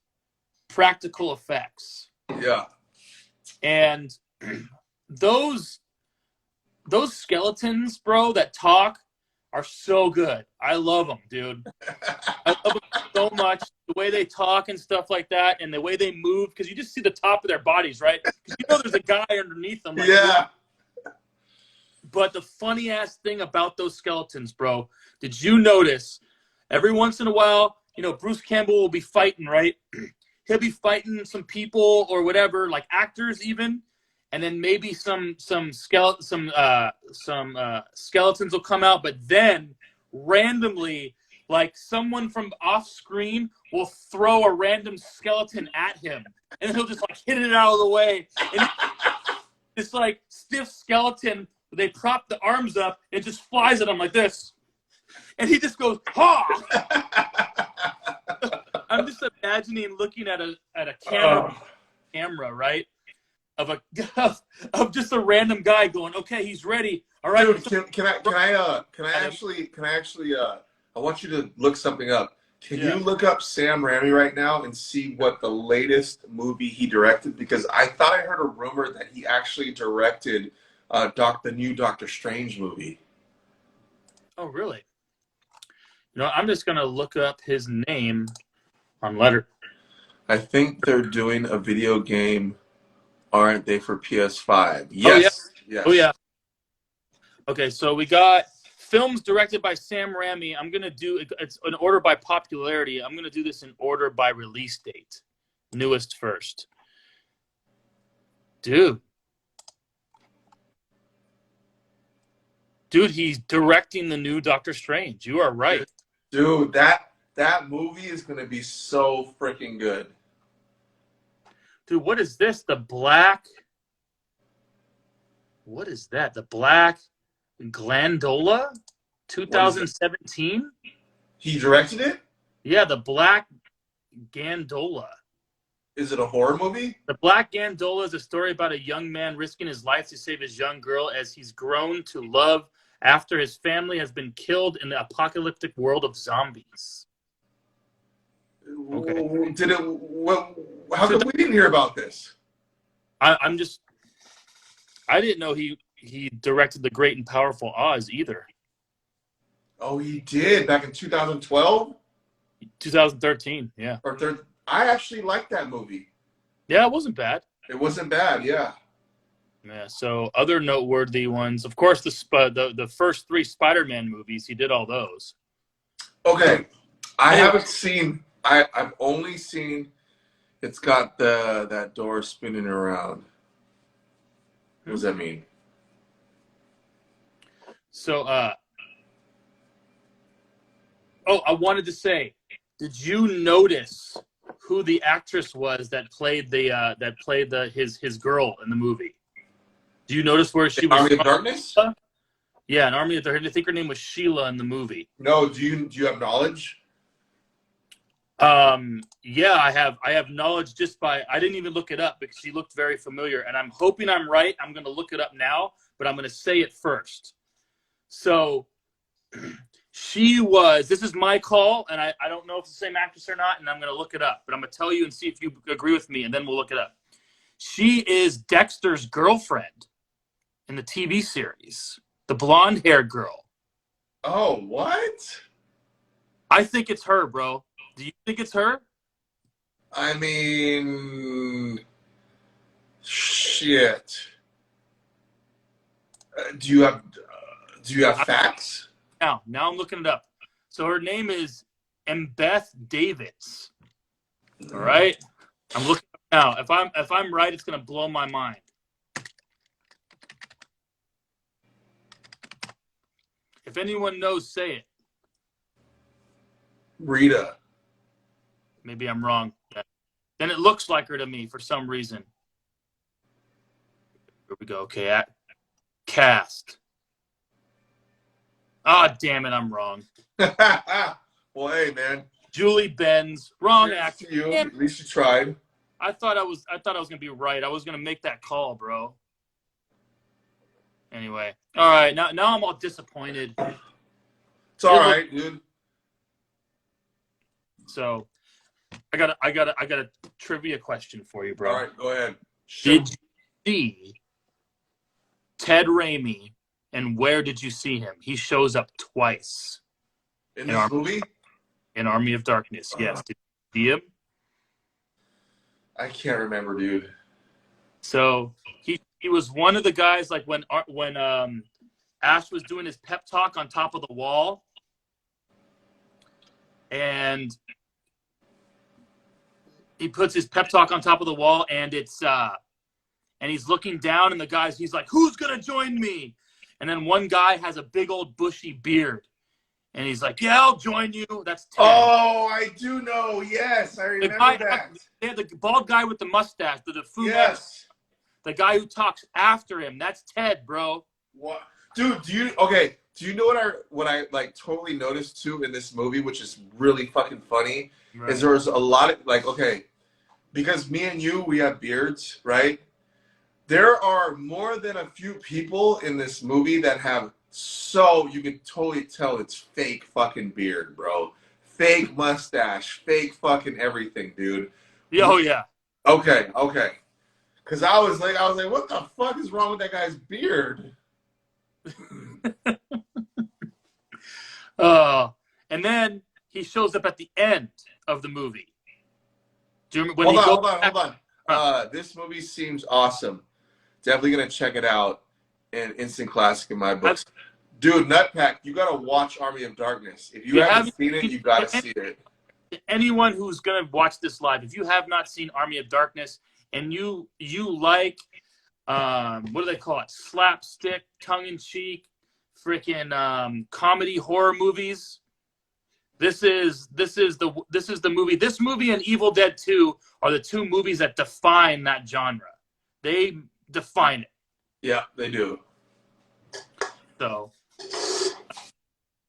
practical effects. Yeah. And those skeletons, bro, that talk are so good. I love them, dude. I love them so much. The way they talk and stuff like that, and the way they move, because you just see the top of their bodies, right? Because there's a guy underneath them. Like, yeah. But the funny ass thing about those skeletons, bro, did you notice every once in a while, Bruce Campbell will be fighting, right? He'll be fighting some people or whatever, like actors even. And then maybe some skeletons will come out, but then randomly, like someone from off screen will throw a random skeleton at him, and he'll just like hit it out of the way. And this like stiff skeleton, they prop the arms up, and just flies at him like this, and he just goes ha. I'm just imagining looking at a camera, right? Of just a random guy going, okay, he's ready. All right. Dude, can I actually I want you to look something up. Can you look up Sam Raimi right now and see what the latest movie he directed? Because I thought I heard a rumor that he actually directed the new Doctor Strange movie. Oh, really? I'm just gonna look up his name on Letter. I think they're doing a video game. Aren't they, for PS5? Yes. Oh, yeah. Okay, so we got films directed by Sam Raimi. I'm going to do it's in order by popularity. I'm going to do this in order by release date. Newest first. Dude, he's directing the new Doctor Strange. You are right. Dude, that movie is going to be so freaking good. Dude, what is this? What is that? The Black Glandola? 2017? He directed it? Yeah, The Black Gandola. Is it a horror movie? The Black Gandola is a story about a young man risking his life to save his young girl as he's grown to love after his family has been killed in the apocalyptic world of zombies. Okay. How come we didn't hear about this? I didn't know he directed The Great and Powerful Oz either. Oh, he did back in 2012? 2013, yeah. I actually liked that movie. Yeah, it wasn't bad. It wasn't bad, yeah. Yeah, so other noteworthy ones, of course, the first 3 Spider-Man movies, he did all those. Okay, I've only seen, it's got that door spinning around. What does that mean? So, I wanted to say, did you notice who the actress was that played his girl in the movie? Do you notice where she was? Army of Darkness? Yeah, an Army of Darkness. I think her name was Sheila in the movie. No, do you have knowledge? Yeah, I have knowledge just by, I didn't even look it up because she looked very familiar, and I'm hoping I'm right. I'm going to look it up now, but I'm going to say it first. So She was, this is my call, and I don't know if it's the same actress or not, and I'm going to look it up. But I'm going to tell you and see if you agree with me, and then we'll look it up. She is Dexter's girlfriend in the TV series. The blonde-haired girl. Oh, what? I think it's her, bro. Do you think it's her? I mean, shit. Do you have facts? Now I'm looking it up. So her name is Embeth Davidtz. All right, I'm looking up now. If I'm right, it's gonna blow my mind. If anyone knows, say it. Rita. Maybe I'm wrong. Then it looks like her to me for some reason. Here we go. Okay, cast. Ah, oh, damn it, I'm wrong. Well, hey, man. Julie Benz, wrong actor. You. At least you tried. I thought I was gonna be right. I was gonna make that call, bro. Anyway, all right. Now I'm all disappointed. It's all right, dude. So, I got a trivia question for you, bro. All right, go ahead. Did you see Ted Raimi, and where did you see him? He shows up twice in this movie. In Army of Darkness, yes. Did you see him? I can't remember, dude. So he was one of the guys, like when Ash was doing his pep talk on top of the wall, and he puts his pep talk on top of the wall, and it's and he's looking down, and he's like, "Who's gonna join me?" And then one guy has a big old bushy beard, and he's like, "Yeah, I'll join you." That's Ted. Oh, I do know. Yes, I remember that. Yeah, the bald guy with the mustache, the Fu. Yes. The guy who talks after him. That's Ted, bro. What, dude? Do you know what I like totally noticed too in this movie, which is really fucking funny, right? Is there was a lot of because me and you, we have beards, right? There are more than a few people in this movie that have, so you can totally tell it's fake fucking beard, bro. Fake mustache, fake fucking everything, dude. Oh yeah. Okay. Cause I was like, what the fuck is wrong with that guy's beard? And then he shows up at the end of the movie. Do you remember when hold on. This movie seems awesome. Definitely gonna check it out. An instant classic in my books. Dude, Nutpack, you gotta watch Army of Darkness. If you haven't seen it, you gotta see it. Anyone who's gonna watch this live, if you have not seen Army of Darkness and you like what do they call it? Slapstick, tongue-in-cheek, freaking comedy horror movies. This is the movie. This movie and Evil Dead 2 are the two movies that define that genre. They define it. Yeah, they do. So,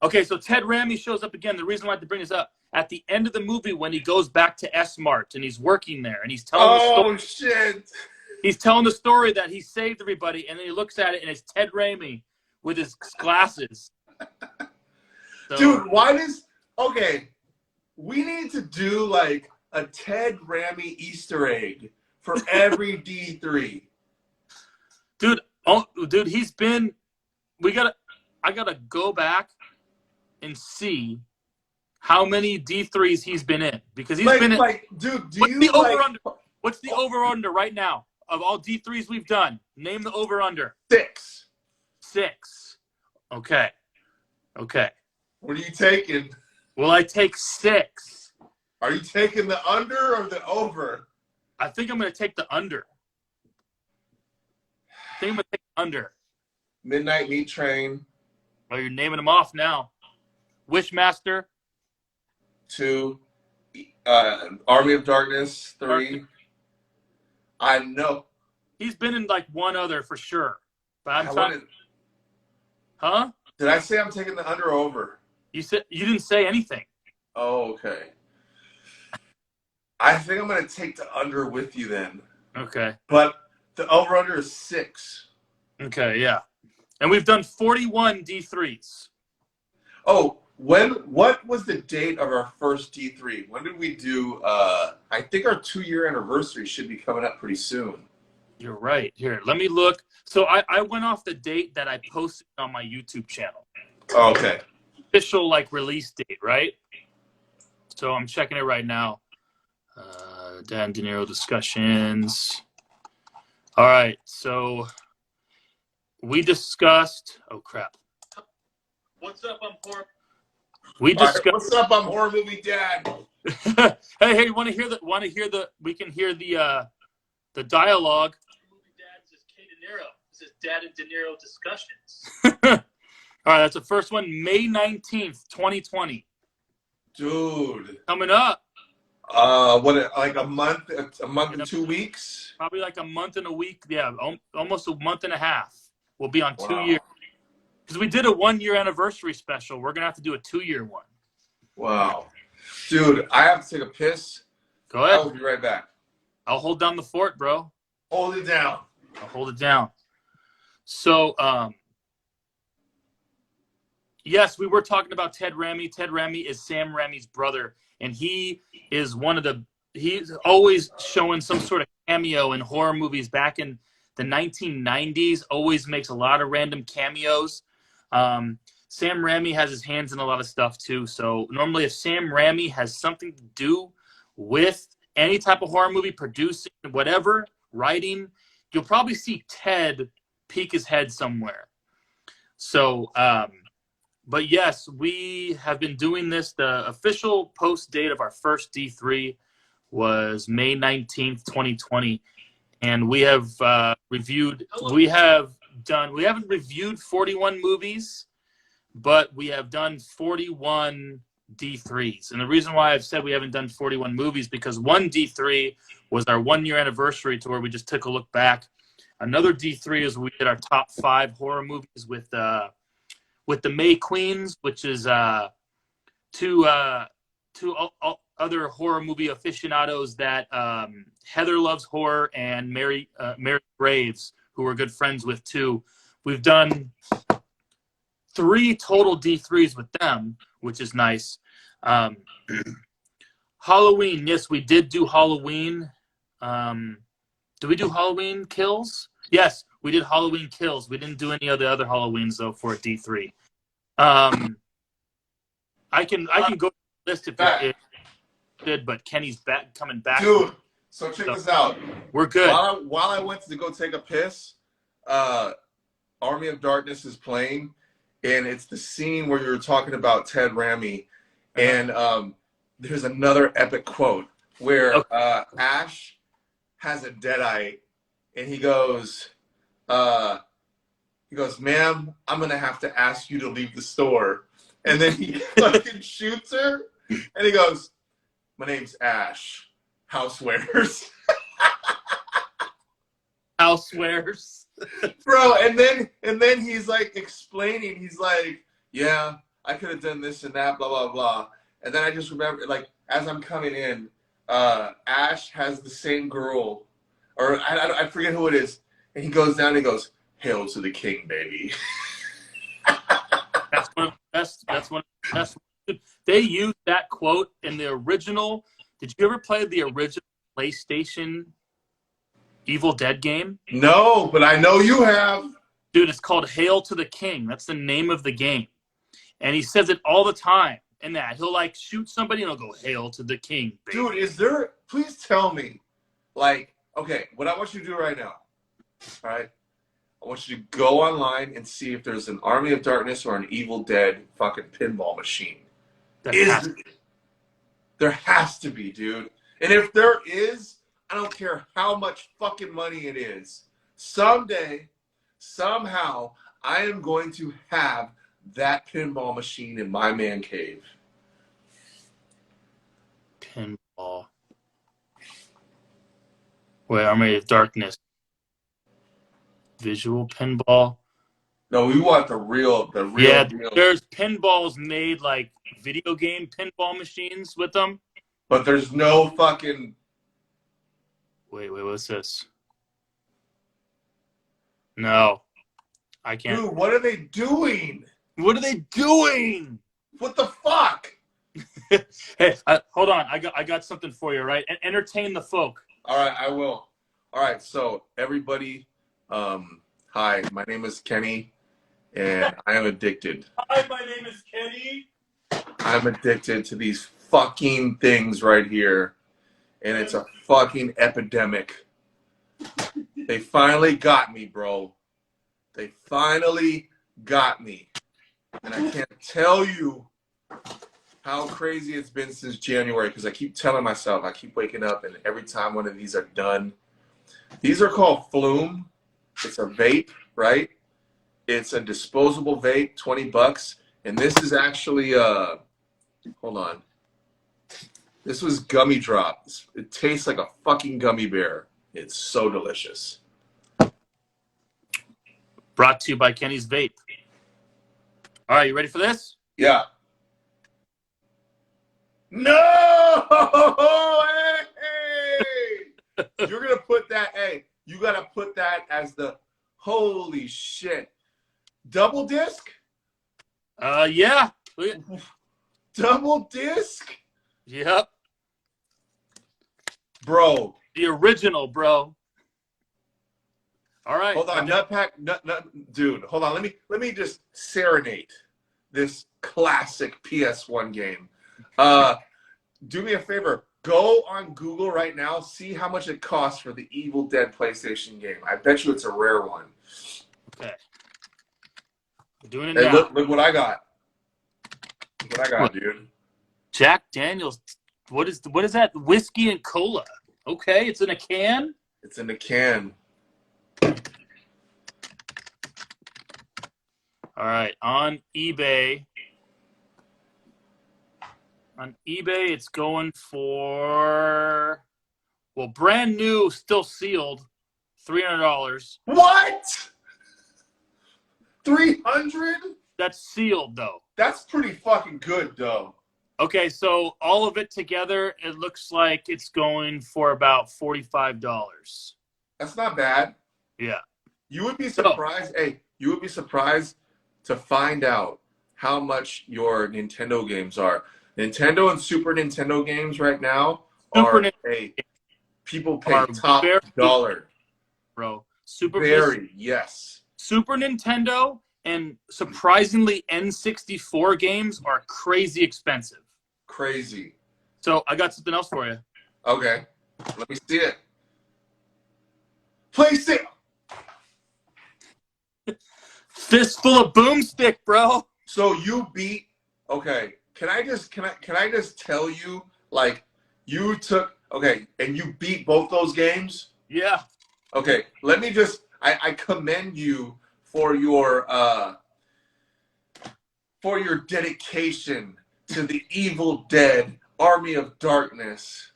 okay, so Ted Raimi shows up again. The reason why I have to bring this up, at the end of the movie when he goes back to S-Mart and he's working there and he's telling the story. Oh, shit. He's telling the story that he saved everybody, and then he looks at it and it's Ted Raimi with his glasses. So, dude, okay, we need to do like a Ted Raimi Easter egg for every D3. Dude, he's been. I gotta go back and see how many D3s he's been in, because he's been in. Dude, What's the over under right now of all D3s we've done? Name the over under. 6. 6. Okay. What are you taking? Will I take 6? Are you taking the under or the over? I think I'm gonna take the under. I think I'm gonna take the under. Midnight Meat Train. Oh, you're naming them off now. Wishmaster. 2. Army of Darkness. 3. I know. He's been in like one other for sure. But I'm talking. Huh? Did I say I'm taking the under or over? You didn't say anything. Oh, okay. I think I'm gonna take the under with you then. Okay. But the over under is 6. Okay, yeah. And we've done 41 D3s. Oh, What was the date of our first D3? When did we do? I think our 2-year anniversary should be coming up pretty soon. You're right. Here, let me look. So I went off the date that I posted on my YouTube channel. Oh, okay. Official like release date, right? So I'm checking it right now. Dan Dinero discussions. All right, so we discussed. Oh crap! What's up? I'm horror. We discussed. Right, what's up? I'm horror movie dad. hey, want to hear the? Want to hear the? We can hear the dialogue. Movie dad, this is K Dinero. This is Dad and Dinero discussions. All right, that's the first one, May 19th, 2020. Dude. Coming up. Like a month and 2 weeks? Probably like a month and a week. Yeah, almost a month and a half. We'll be on 2 Wow. years. Because we did a 1-year anniversary special. We're going to have to do a 2-year one. Wow. Dude, I have to take a piss. Go ahead. I will be right back. I'll hold down the fort, bro. Hold it down. I'll hold it down. So, yes, we were talking about Ted Raimi. Ted Raimi is Sam Raimi's brother, and he is he's always showing some sort of cameo in horror movies back in the 1990s, always makes a lot of random cameos. Sam Raimi has his hands in a lot of stuff too, so normally if Sam Raimi has something to do with any type of horror movie, producing, whatever, writing, you'll probably see Ted peek his head somewhere. So, but yes, we have been doing this. The official post date of our first D3 was May 19th, 2020. And we have we haven't reviewed 41 movies, but we have done 41 D3s. And the reason why I've said we haven't done 41 movies, because one D3 was our 1-year anniversary tour. We just took a look back. Another D3 is we did our top 5 horror movies with the May Queens, which is two other horror movie aficionados that Heather loves horror, and Mary Graves, who we're good friends with too. We've done 3 total D3s with them, which is nice. Halloween, yes, we did do Halloween. Did we do Halloween Kills? Yes, we did Halloween Kills. We didn't do any of the other Halloweens though for a D3. I can go to the list if it did, but Kenny's coming back. Dude, so check this out. We're good. While I went to go take a piss, Army of Darkness is playing, and it's the scene where you were talking about Ted Raimi, and there's another epic quote where Ash has a deadite, and he goes, "Ma'am, I'm gonna have to ask you to leave the store," and then he fucking shoots her, and he goes, "My name's Ash. Housewares." Housewares. Bro, and then he's like explaining, he's like, "Yeah, I could have done this and that, blah, blah, blah." And then I just remember, like, as I'm coming in, Ash has the same girl, or I forget who it is, and he goes down and he goes, "Hail to the king, baby." That's one of the best. That's one of the best. They used that quote in the original. Did you ever play the original PlayStation Evil Dead game? No, but I know you have. Dude, it's called Hail to the King. That's the name of the game. And he says it all the time. And that he'll like shoot somebody and he'll go, "Hail to the King, baby." Dude, please tell me, like, okay, what I want you to do right now, all right? I want you to go online and see if there's an Army of Darkness or an Evil Dead fucking pinball machine. There has to be, dude. And if there is, I don't care how much fucking money it is. Someday, somehow, I am going to have that pinball machine in my man cave. Pinball. Wait, Army of Darkness. Visual pinball. No, we want the real Yeah, deal. there's pinballs made like video game pinball machines with them. But there's no fucking... Wait, what's this? No. I can't. Dude, what are they doing? What are they doing? What the fuck? Hey, hold on. I got something for you, right? And entertain the folk. All right, I will. All right, so everybody, hi, my name is Kenny, and I am addicted. Hi, my name is Kenny. I'm addicted to these fucking things right here, and it's a fucking epidemic. They finally got me, bro. They finally got me. And I can't tell you how crazy it's been since January, because I keep telling myself, I keep waking up, and every time one of these are done, these are called Flume. It's a vape, right? It's a disposable vape, $20. And this is actually, hold on. This was gummy drops. It tastes like a fucking gummy bear. It's so delicious. Brought to you by Kenny's Vape. All right, you ready for this? Yeah. No! Hey! You're going to put that, hey, you got to put that as the, holy shit. Double disc? Yeah. Double disc? Yep. Bro. The original, bro. All right. Hold on, dude, hold on. Let me just serenade this classic PS1 game. Do me a favor. Go on Google right now. See how much it costs for the Evil Dead PlayStation game. I bet you it's a rare one. Okay. We're doing it Hey, now. look what I got. Look what I got, dude. Jack Daniels. What is that? Whiskey and cola. Okay, it's in a can. It's in a can. All right, on eBay. On eBay, it's going for, well, brand new, still sealed, $300. What? 300? That's sealed, though. That's pretty fucking good, though. Okay, so all of it together, it looks like it's going for about $45. That's not bad. Yeah. You would be surprised. Hey, you would be surprised to find out how much your Nintendo games are. Nintendo and Super Nintendo games right now people pay top dollar. Bro. Yes. Super Nintendo and surprisingly N64 games are crazy expensive. Crazy. So I got something else for you. Okay. Let me see it. Place it. Fistful of boomstick, bro. So you beat. Okay. Can I just tell you, like, you took, okay, and you beat both those games? Yeah. Okay. Let me just. I commend you for your dedication to the Evil Dead Army of Darkness.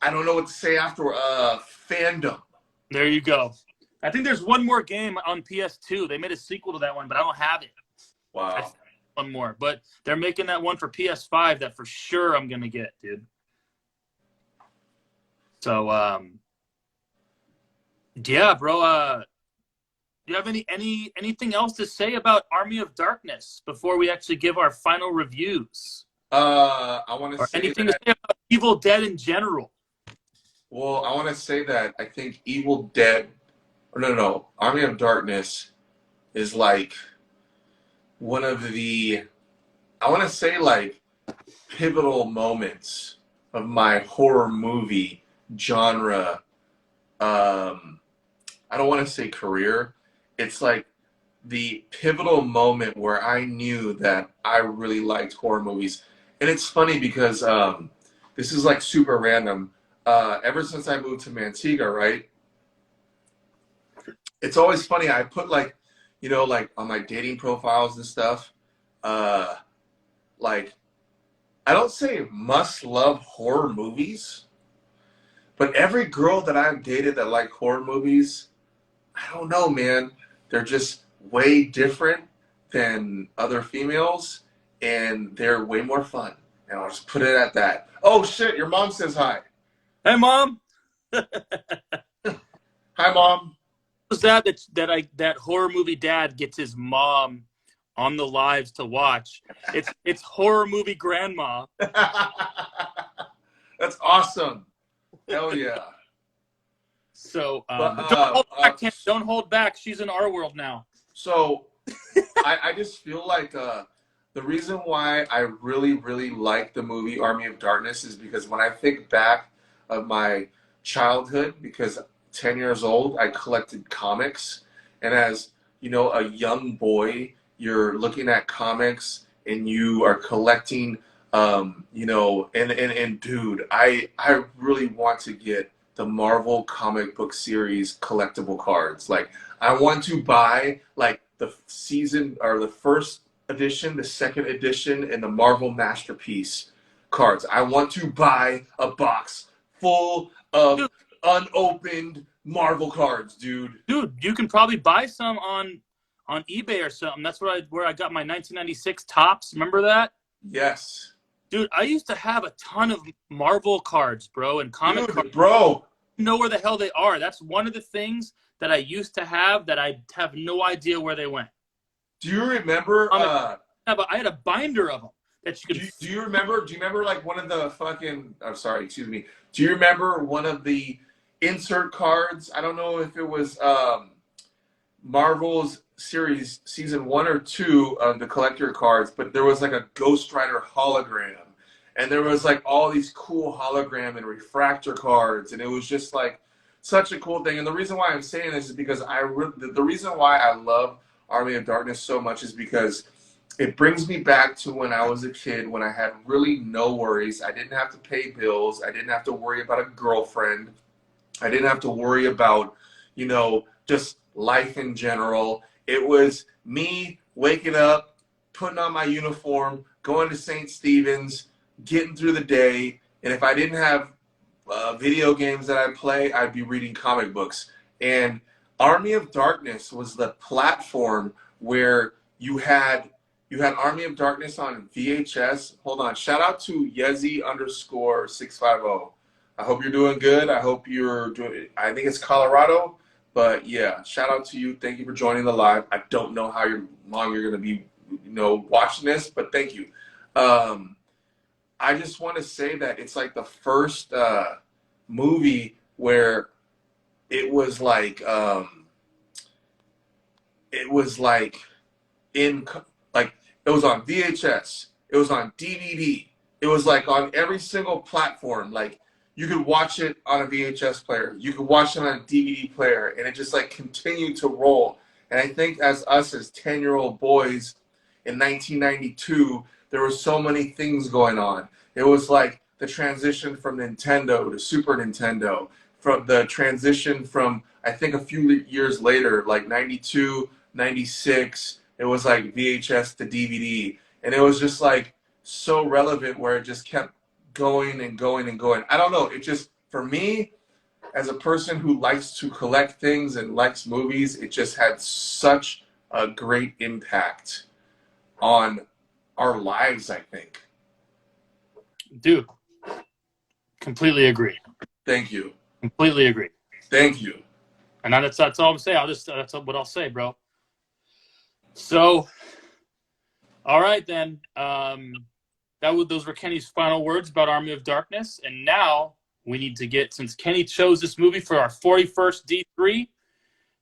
I don't know what to say after fandom. There you go. I think there's one more game on PS2. They made a sequel to that one, but I don't have it. Wow. One more, but they're making that one for PS5 that for sure I'm gonna get, dude. So, yeah, bro. Do you have anything else to say about Army of Darkness before we actually give our final reviews? I want to say anything to say about Evil Dead in general? Well, I want to say that I think Evil Dead, no, Army of Darkness is like one of the, I want to say like pivotal moments of my horror movie genre. I don't want to say career. It's like the pivotal moment where I knew that I really liked horror movies. And it's funny because this is like super random. Ever since I moved to Manteca, right? It's always funny. I put like, you know, like on my dating profiles and stuff, like, I don't say must love horror movies, but every girl that I've dated that like horror movies, I don't know, man. They're just way different than other females, and they're way more fun. And I'll just put it at that. Oh shit, your mom says hi. Hey, Mom. Hi, Mom. Was that horror movie dad gets his mom on the lives to watch. It's horror movie grandma. That's awesome. Hell yeah. So But, don't hold back, Ken. Don't hold back. She's in our world now. So I just feel like the reason why I really, really like the movie Army of Darkness is because when I think back of my childhood, because 10 years old, I collected comics. And as, you know, a young boy, you're looking at comics and you are collecting, you know, and dude, I really want to get the Marvel comic book series collectible cards. Like, I want to buy, like, the season or the first edition, the second edition, and the Marvel Masterpiece cards. I want to buy a box full of unopened Marvel cards, dude. Dude, you can probably buy some on eBay or something. That's where I got my 1996 tops. Remember that? Yes. Dude, I used to have a ton of Marvel cards, bro, and comic cards. Bro. I don't know where the hell they are. That's one of the things that I used to have that I have no idea where they went. Do you remember? I had a binder of them that you could. Do you remember? Do you remember like one of the fucking? I'm sorry, excuse me. Do you remember one of the insert cards? I don't know if it was Marvel's series season 1 or 2 of the collector cards, but there was like a Ghost Rider hologram, and there was like all these cool hologram and refractor cards, and it was just like such a cool thing. And the reason why I'm saying this is because the reason why I love Army of Darkness so much is because it brings me back to when I was a kid, when I had really no worries. I didn't have to pay bills. I didn't have to worry about a girlfriend. I didn't have to worry about, you know, just life in general. It was me waking up, putting on my uniform, going to St. Stephen's, getting through the day. And if I didn't have video games that I play, I'd be reading comic books. And Army of Darkness was the platform where you had Army of Darkness on VHS. Hold on. Shout out to Yezi_650. I hope you're doing good. I hope you're doing, I think it's Colorado. But yeah, shout out to you. Thank you for joining the live. I don't know how long you're going to be, you know, watching this, but thank you. I just want to say that it's like the first movie where it was like it was on VHS, it was on DVD, it was like on every single platform. Like, you could watch it on a VHS player, you could watch it on a DVD player, and it just like continued to roll. And I think as 10-year-old boys in 1992, there were so many things going on. It was like the transition from Nintendo to Super Nintendo, from the transition from, I think a few years later, like 92, 96, it was like VHS to DVD. And it was just like so relevant where it just kept going and going and going. I don't know. It just, for me, as a person who likes to collect things and likes movies, it just had such a great impact on our lives, I think. Dude, completely agree. Thank you. Completely agree. Thank you. And that's all I'm saying. That's what I'll say, bro. So, all right then. Those were Kenny's final words about Army of Darkness, and now we need to get, since Kenny chose this movie for our 41st D3,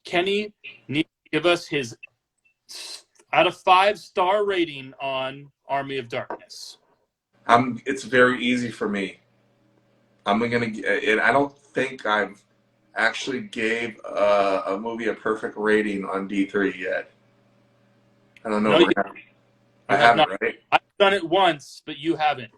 Kenny needs to give us his out of 5-star rating on Army of Darkness. It's very easy for me. I'm gonna, and I don't think I've actually gave a movie a perfect rating on D3 yet. I don't know. No, I haven't, right? I've done it once, but you haven't.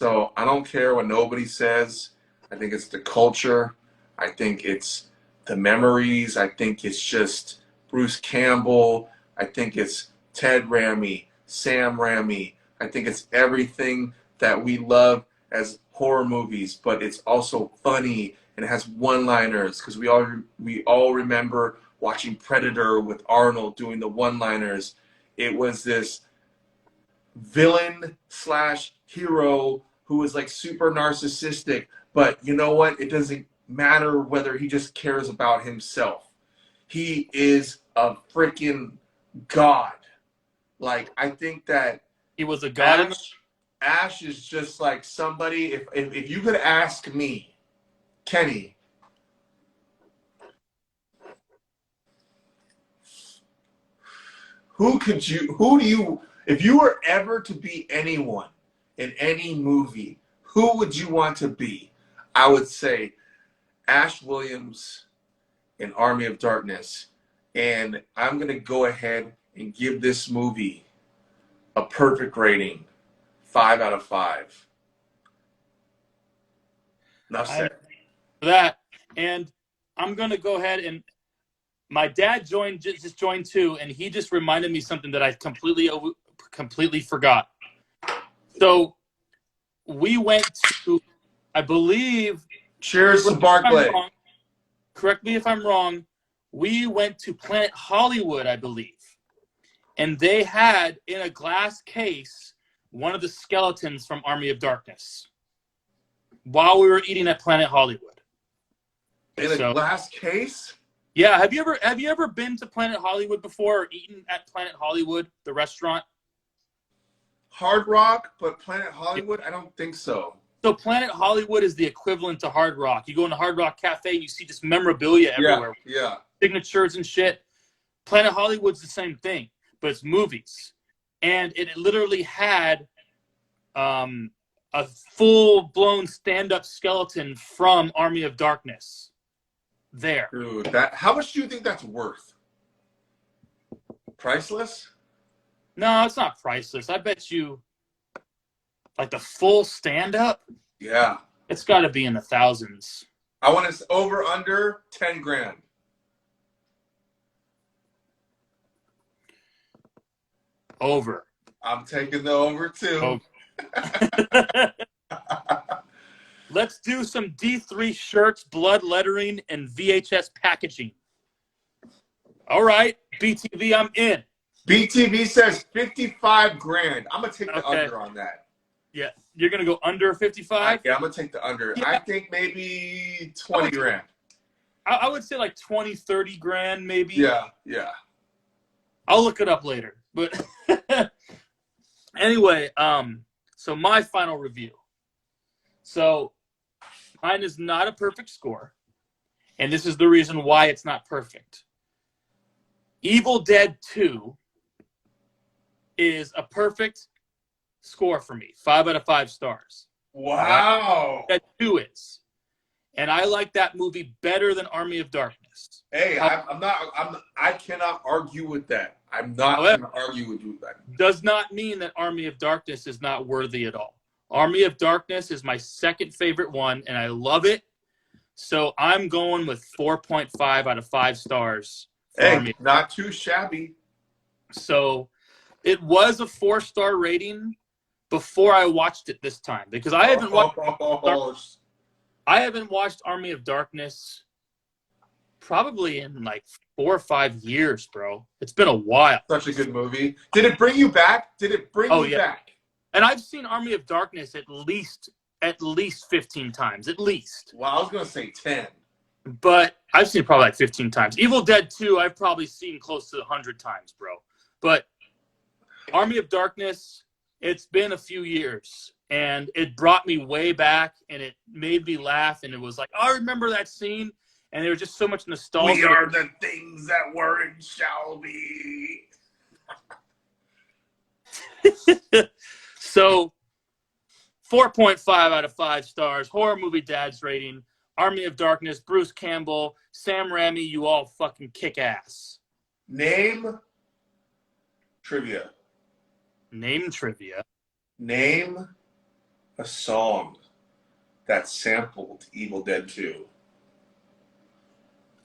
So I don't care what nobody says. I think it's the culture. I think it's the memories. I think it's just Bruce Campbell. I think it's Ted Raimi, Sam Raimi. I think it's everything that we love as horror movies, but it's also funny and it has one-liners, because we all remember watching Predator with Arnold doing the one-liners. It was this villain / hero who was like super narcissistic, but you know what? It doesn't matter whether he just cares about himself. He is a freaking god. Like, I think that He was a god. Ash is just like somebody. If you could ask me, Kenny, who do you, if you were ever to be anyone in any movie, who would you want to be? I would say Ash Williams in Army of Darkness. And I'm going to go ahead and give this movie a perfect rating, 5 out of 5. Enough said. For that, and I'm going to go ahead and my dad just joined too, and he just reminded me something that I completely forgot. So we went to, I believe. Cheers to Barclay. Correct me if I'm wrong. We went to Planet Hollywood, I believe, and they had in a glass case one of the skeletons from Army of Darkness while we were eating at Planet Hollywood. In a glass case? Yeah. Have you ever been to Planet Hollywood before or eaten at Planet Hollywood, the restaurant? Hard Rock, but Planet Hollywood? I don't think so. So Planet Hollywood is the equivalent to Hard Rock. You go in the Hard Rock Cafe, you see just memorabilia everywhere. Yeah. Signatures and shit. Planet Hollywood's the same thing, but it's movies. And it literally had a full-blown stand-up skeleton from Army of Darkness there. Dude, how much do you think that's worth? Priceless? No, it's not priceless. I bet you, like the full stand-up? Yeah. It's got to be in the thousands. I want to over under 10 grand. Over. I'm taking the over too. Let's do some D3 shirts, blood lettering, and VHS packaging. All right, BTV, I'm in. BTV says 55 grand. I'm going to take the under on that. Yeah, you're going to go under 55? Yeah, I'm going to take the under. Yeah. I think maybe 20 grand. I would say like 20, 30 grand maybe. Yeah. I'll look it up later. But anyway, so my final review. So mine is not a perfect score, and this is the reason why it's not perfect. Evil Dead 2 is a perfect score for me. 5 out of 5 stars. Wow. That 2 is. And I like that movie better than Army of Darkness. Hey, I cannot argue with that. I'm not going to argue with you with that. Does not mean that Army of Darkness is not worthy at all. Army of Darkness is my second favorite one, and I love it. So I'm going with 4.5 out of 5 stars. Hey, not too shabby. So it was a 4-star rating before I watched it this time, because I haven't watched Army of Darkness probably in like 4 or 5 years, bro. It's been a while. Such a good movie. Did it bring you back? Back? And I've seen Army of Darkness at least 15 times, at least. Well, I was going to say 10. But I've seen it probably like 15 times. Evil Dead 2, I've probably seen close to 100 times, bro. But Army of Darkness, it's been a few years. And it brought me way back, and it made me laugh. And it was like, I remember that scene. And there was just so much nostalgia. We are the things that were and shall be. So, 4.5 out of 5 stars. Horror movie dad's rating. Army of Darkness, Bruce Campbell, Sam Raimi, you all fucking kick ass. Name trivia. Name trivia. Name a song that sampled Evil Dead 2.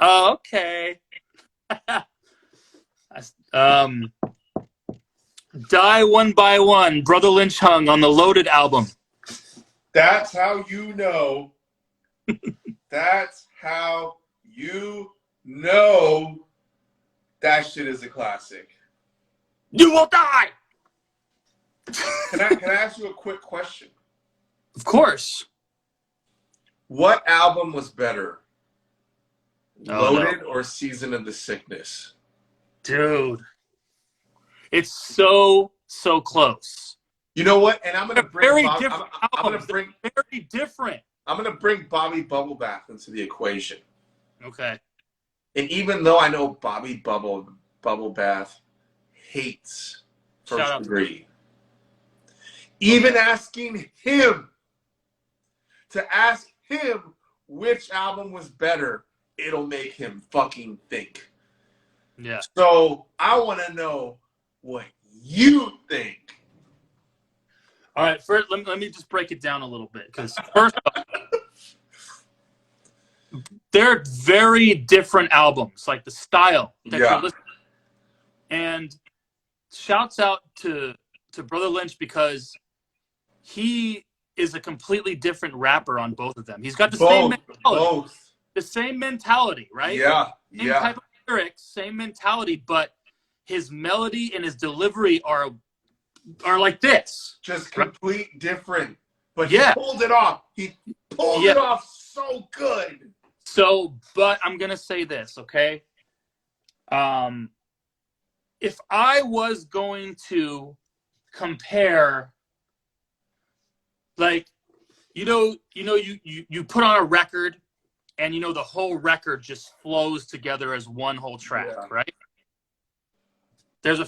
Oh, okay. Die One by One, Brother Lynch Hung on the Loaded album. That's how you know. That's how you know that shit is a classic. You will die! Can I ask you a quick question? Of course. What album was better? Oh, Loaded or Season of the Sickness? Dude. It's so close. You know what? And I'm gonna bring Very Bob, different I'm gonna albums. bring They're very different. I'm gonna bring Bobby Bubblebath into the equation. Okay. And even though I know Bobby Bubblebath hates Shout First out to Degree, even asking him to ask him which album was better, it'll make him fucking think. Yeah. So I want to know what you think. All right. First, let me just break it down a little bit, because first off, they're very different albums, like the style that you're listening to. And shouts out to Brother Lynch, because he is a completely different rapper on both of them. He's got the same mentality. The same mentality, right? Same type of lyrics, same mentality, but his melody and his delivery are like this. Just complete different. But he pulled it off. He pulled it off so good. So, but I'm going to say this, okay? If I was going to compare, like, you put on a record, and the whole record just flows together as one whole track, right? There's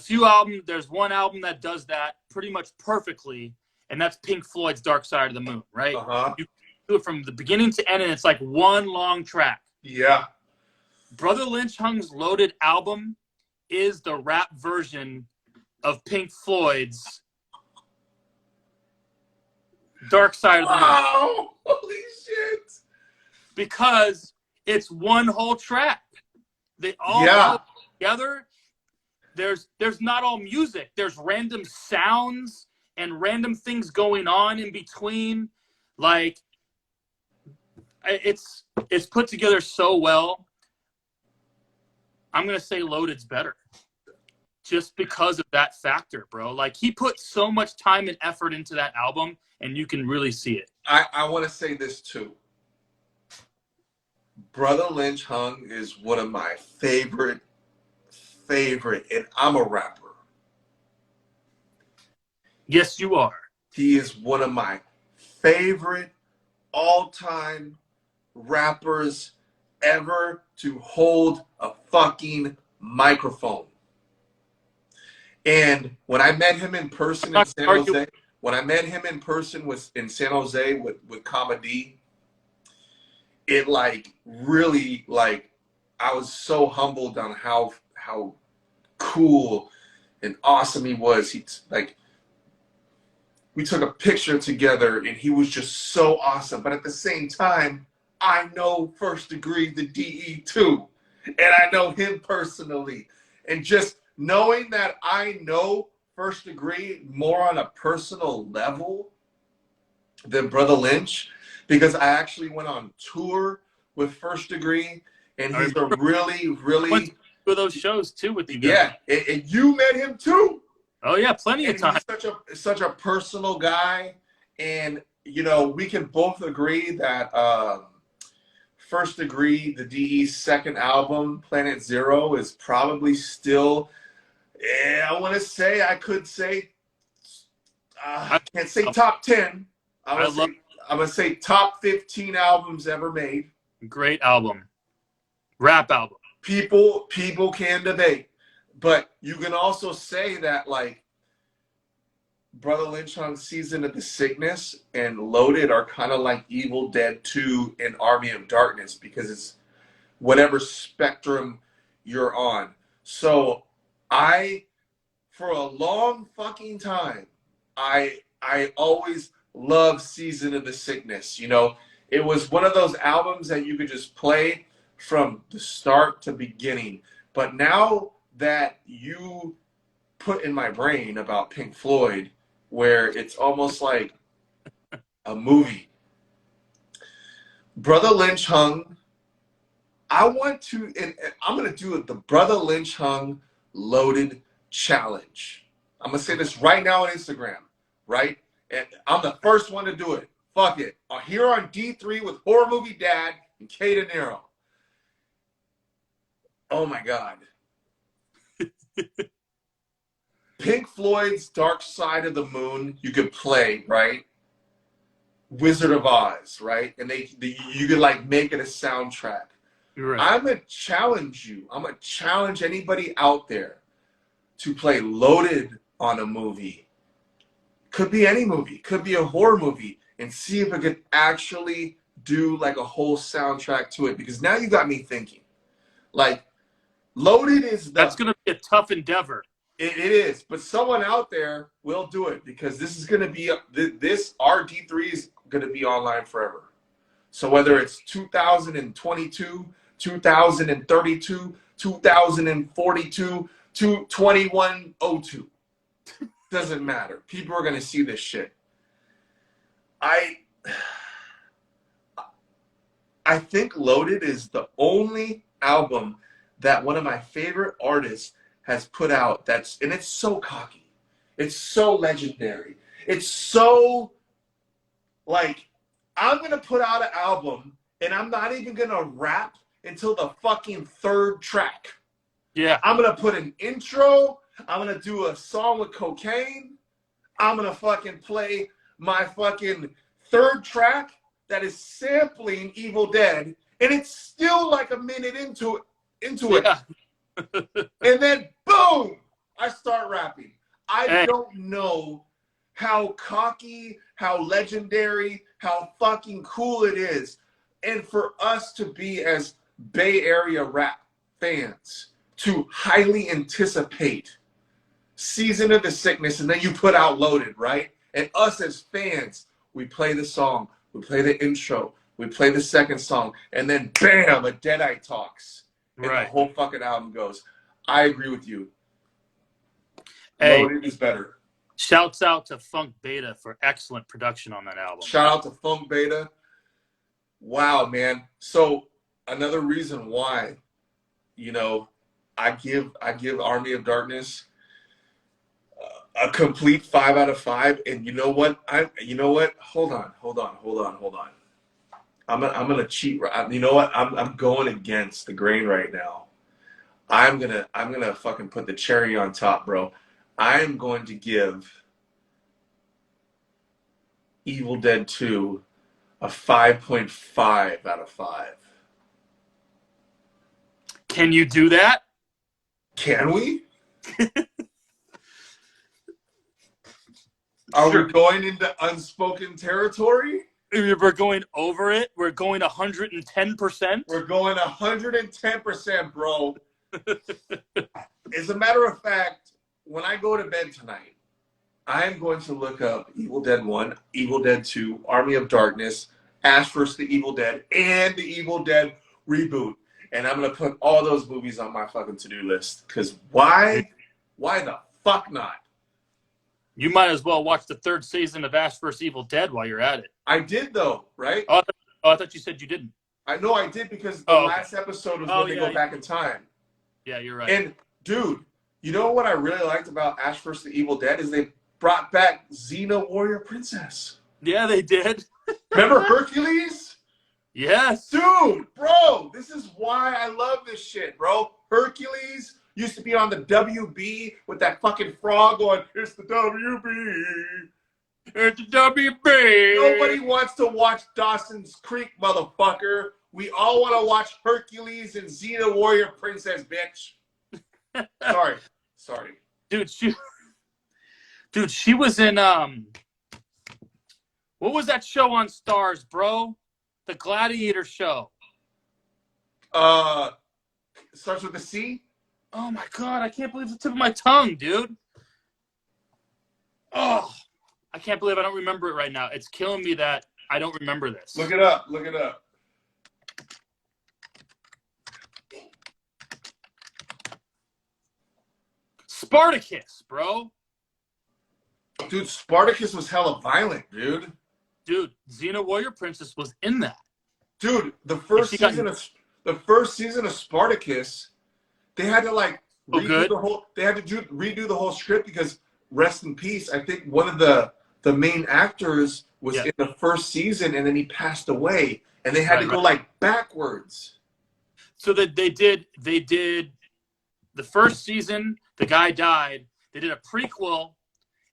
one album that does that pretty much perfectly, and that's Pink Floyd's Dark Side of the Moon, right? You do it from the beginning to end, and it's like one long track. Yeah. Brother Lynch Hung's Loaded album is the rap version of Pink Floyd's Dark Side of the Moon. Wow! Holy shit! Because it's one whole track. They all go together. There's not all music. There's random sounds and random things going on in between. Like, it's put together so well. I'm gonna say Loaded's better, just because of that factor, bro. Like, he put so much time and effort into that album, and you can really see it. I want to say this too. Brother Lynch Hung is one of my favorite, and I'm a rapper. Yes, you are. He is one of my favorite all-time rappers ever to hold a fucking microphone. And when I met him in person in San Jose, with Comedy, it like really, like, I was so humbled on how cool and awesome he was. He's like, we took a picture together and he was just so awesome. But at the same time, I know First Degree, the DE too. And I know him personally. And just knowing that I know First Degree more on a personal level than Brother Lynch, because I actually went on tour with First Degree, and he's a really, really... For those shows too with you guys. Yeah, and you met him too. Oh yeah, plenty of time. He's such a personal guy, and we can both agree that First Degree, the DE's second album, Planet Zero, is probably still, I can't say top 10. I'm gonna say top 15 albums ever made. Great album, rap album. People can debate, but you can also say that, like, Brother Lynch on Season of the Sickness and Loaded are kind of like Evil Dead 2 and Army of Darkness, because it's whatever spectrum you're on. So for a long fucking time, I always loved Season of the Sickness. It was one of those albums that you could just play from the start to beginning. But now that you put in my brain about Pink Floyd, where it's almost like a movie, Brother Lynch Hung, I'm going to do the Brother Lynch Hung Loaded Challenge. I'm going to say this right now on Instagram, right? And I'm the first one to do it. Fuck it. Here on D3 with Horror Movie Dad and K Dinero. Oh my God. Pink Floyd's Dark Side of the Moon, you could play, right? Wizard of Oz, right? And you could like make it a soundtrack. You're right. I'm gonna challenge you. I'm gonna challenge anybody out there to play Loaded on a movie. Could be any movie. Could be a horror movie, and see if it could actually do like a whole soundtrack to it. Because now you got me thinking. Like, Loaded is that's gonna be a tough endeavor. It is, but someone out there will do it because this is gonna be this RD3 is gonna be online forever. So whether it's 2022, 2032, 2042, 2102, doesn't matter. People are gonna see this shit. I think Loaded is the only album that one of my favorite artists has put out and it's so cocky. It's so legendary. It's so like, I'm gonna put out an album and I'm not even gonna rap until the fucking third track. Yeah. I'm gonna put an intro. I'm gonna do a song with cocaine. I'm gonna fucking play my fucking third track that is sampling Evil Dead, and it's still like a minute into it. And then boom, I start rapping. I don't know how cocky, how legendary, how fucking cool it is. And for us to be as Bay Area rap fans to highly anticipate Season of the Sickness, and then you put out Loaded, right? And us as fans, we play the song, we play the intro, we play the second song, and then bam, a Deadite talks. And the whole fucking album goes. I agree with you. Hey, Loaded is better. Shouts out to Funk Beta for excellent production on that album. Shout out to Funk Beta. Wow, man. So another reason why, I give Army of Darkness a complete 5 out of 5. And you know what? Hold on. I'm gonna cheat. You know what? I'm going against the grain right now. I'm gonna fucking put the cherry on top, bro. I'm going to give Evil Dead 2 a 5.5 out of 5. Can you do that? Can we? Are we going into unspoken territory? We're going over it. We're going 110%. We're going 110%, bro. As a matter of fact, when I go to bed tonight, I am going to look up Evil Dead 1, Evil Dead 2, Army of Darkness, Ash vs. the Evil Dead, and the Evil Dead reboot. And I'm going to put all those movies on my fucking to-do list. Because why the fuck not? You might as well watch the third season of Ash vs. Evil Dead while you're at it. I did, though, right? Oh, I thought you said you didn't. I know I did because the last episode was when they go back in time. Yeah, you're right. And, dude, you know what I really liked about Ash vs. the Evil Dead is they brought back Xena Warrior Princess. Yeah, they did. Remember Hercules? Yes. Dude, bro, this is why I love this shit, bro. Hercules used to be on the WB with that fucking frog going, it's the WB. It's the WB. Nobody wants to watch Dawson's Creek, motherfucker. We all want to watch Hercules and Xena Warrior Princess, bitch. Sorry. Dude, she was in what was that show on Stars, bro? The Gladiator show. Starts with a C? Oh my god, I can't believe it's the tip of my tongue, dude. Oh, I can't believe I don't remember it right now. It's killing me that I don't remember this. Look it up. Spartacus, bro. Dude, Spartacus was hella violent, dude. Dude, Xena Warrior Princess was in that. Dude, the first season of Spartacus, they had to redo the whole script because rest in peace. I think one of the main actors was in the first season and then he passed away and they had to go backwards. So that they did the first season, the guy died. They did a prequel,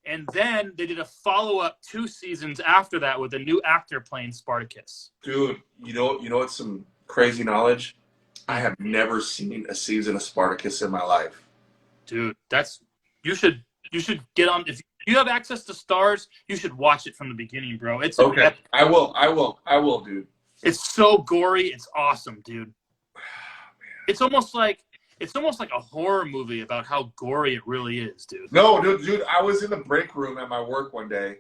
and then they did a follow-up 2 seasons after that with a new actor playing Spartacus. Dude, you know what's some crazy knowledge? I have never seen a season of Spartacus in my life. Dude, you should get on. If you have access to Stars, you should watch it from the beginning, bro. It's okay. I will, dude. It's so gory. It's awesome, dude. It's almost like a horror movie about how gory it really is, dude. No, dude, I was in the break room at my work one day.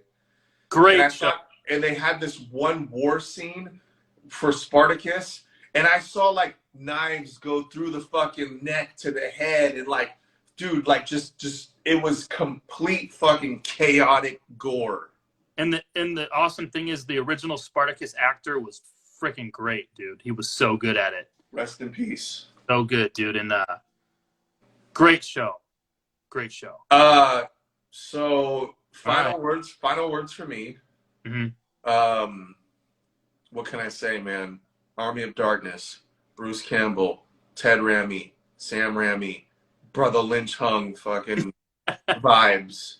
Great show. And they had this one war scene for Spartacus, and I saw like knives go through the fucking neck to the head, and like, dude, like just it was complete fucking chaotic gore. And the awesome thing is the original Spartacus actor was freaking great, dude. He was so good at it. Rest in peace. So good, dude. And great show. Great show. So final words for me. Mm-hmm. What can I say, man? Army of Darkness, Bruce Campbell, Ted Raimi, Sam Raimi, Brother Lynch Hung fucking vibes.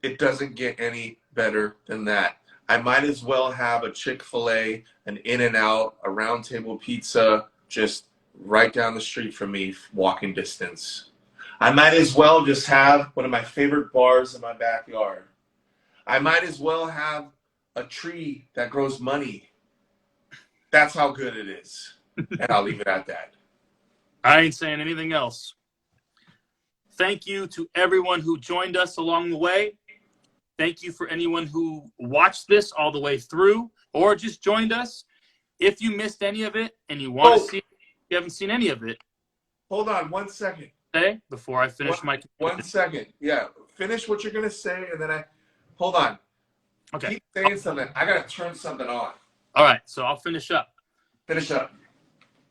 It doesn't get any better than that. I might as well have a Chick-fil-A, an In-N-Out, a Round Table Pizza, just right down the street from me, walking distance. I might as well just have one of my favorite bars in my backyard. I might as well have a tree that grows money. That's how good it is. And I'll leave it at that. I ain't saying anything else. Thank you to everyone who joined us along the way. Thank you for anyone who watched this all the way through or just joined us. If you missed any of it and you want to see it, if you haven't seen any of it. Hold on 1 second. Okay, before I finish my... 1 second. Yeah, finish what you're going to say, and then hold on. Okay. Keep saying something. I got to turn something on. All right, so I'll finish up. Finish up.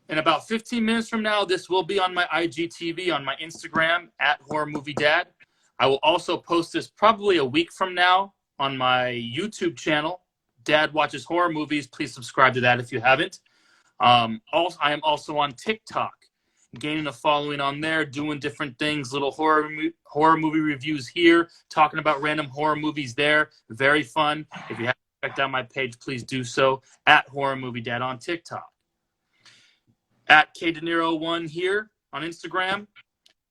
In about 15 minutes from now, this will be on my IGTV, on my Instagram, @HorrorMovieDad. I will also post this probably a week from now on my YouTube channel, Dad Watches Horror Movies. Please subscribe to that if you haven't. I am also on TikTok, gaining a following on there, doing different things, little horror movie reviews here, talking about random horror movies there. Very fun. If you haven't checked out my page, please do so, @HorrorMovieDad on TikTok. @KDinero1 here on Instagram.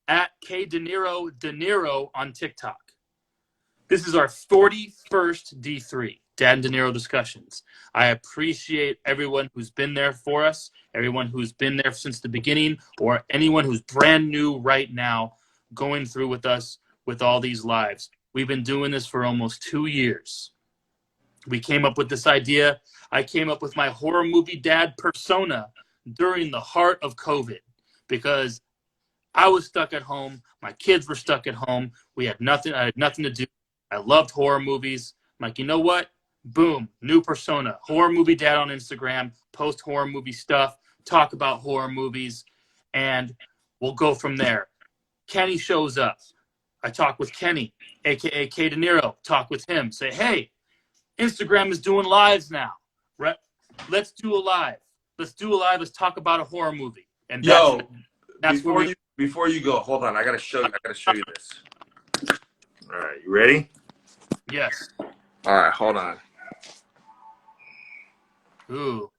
@KDinero on TikTok. This is our 41st D3, Dad and Dinero discussions. I appreciate everyone who's been there for us, everyone who's been there since the beginning, or anyone who's brand new right now going through with us with all these lives. We've been doing this for almost 2 years. We came up with this idea. I came up with my horror movie dad persona during the heart of COVID because I was stuck at home. My kids were stuck at home. I had nothing to do. I loved horror movies. I'm like, you know what? Boom, new persona. Horror movie dad on Instagram. Post horror movie stuff. Talk about horror movies. And we'll go from there. Kenny shows up. I talk with Kenny, a.k.a. K Dinero. Talk with him. Say, hey, Instagram is doing lives now. Right? Let's do a live. Let's do a live. Let's talk about a horror movie. And that's before you go, hold on. I gotta show you this. All right, you ready? Yes. All right, hold on. Ooh.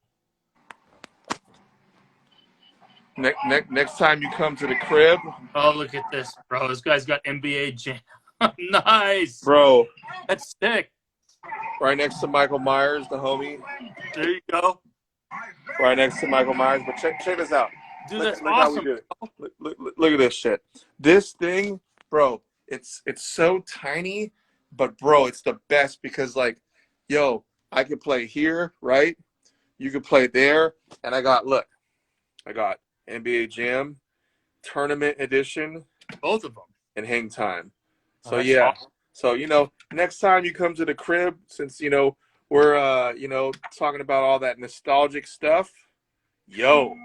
Next time you come to the crib. Oh, look at this, bro. This guy's got NBA Jam. Nice. Bro. That's sick. Right next to Michael Myers, the homie. There you go. Right next to Michael Myers. But check this out. Dude, look that's awesome. How we do it. Look at this shit. This thing, bro, it's so tiny, but bro, it's the best because like, yo, I can play here, right? You can play there, and I got NBA Jam, Tournament Edition, both of them, and Hang Time. So awesome. So next time you come to the crib, since we're talking about all that nostalgic stuff, yo.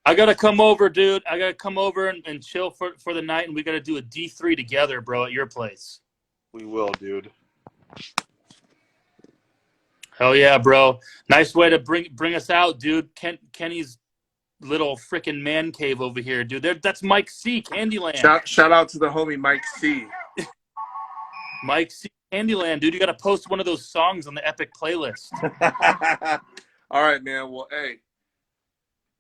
I gotta come over, dude. I gotta come over and chill for the night, and we gotta do a D3 together, bro, at your place. We will, dude. Hell yeah, bro. Nice way to bring us out, dude. Kenny's little freaking man cave over here, dude. That's Mike C. Candyland. Shout out to the homie Mike C. Mike C. Candyland, dude. You got to post one of those songs on the Epic playlist. All right, man. Well, hey,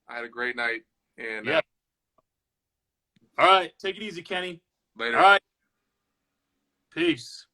I had a great night. And yeah. All right. Take it easy, Kenny. Later. All right. Peace.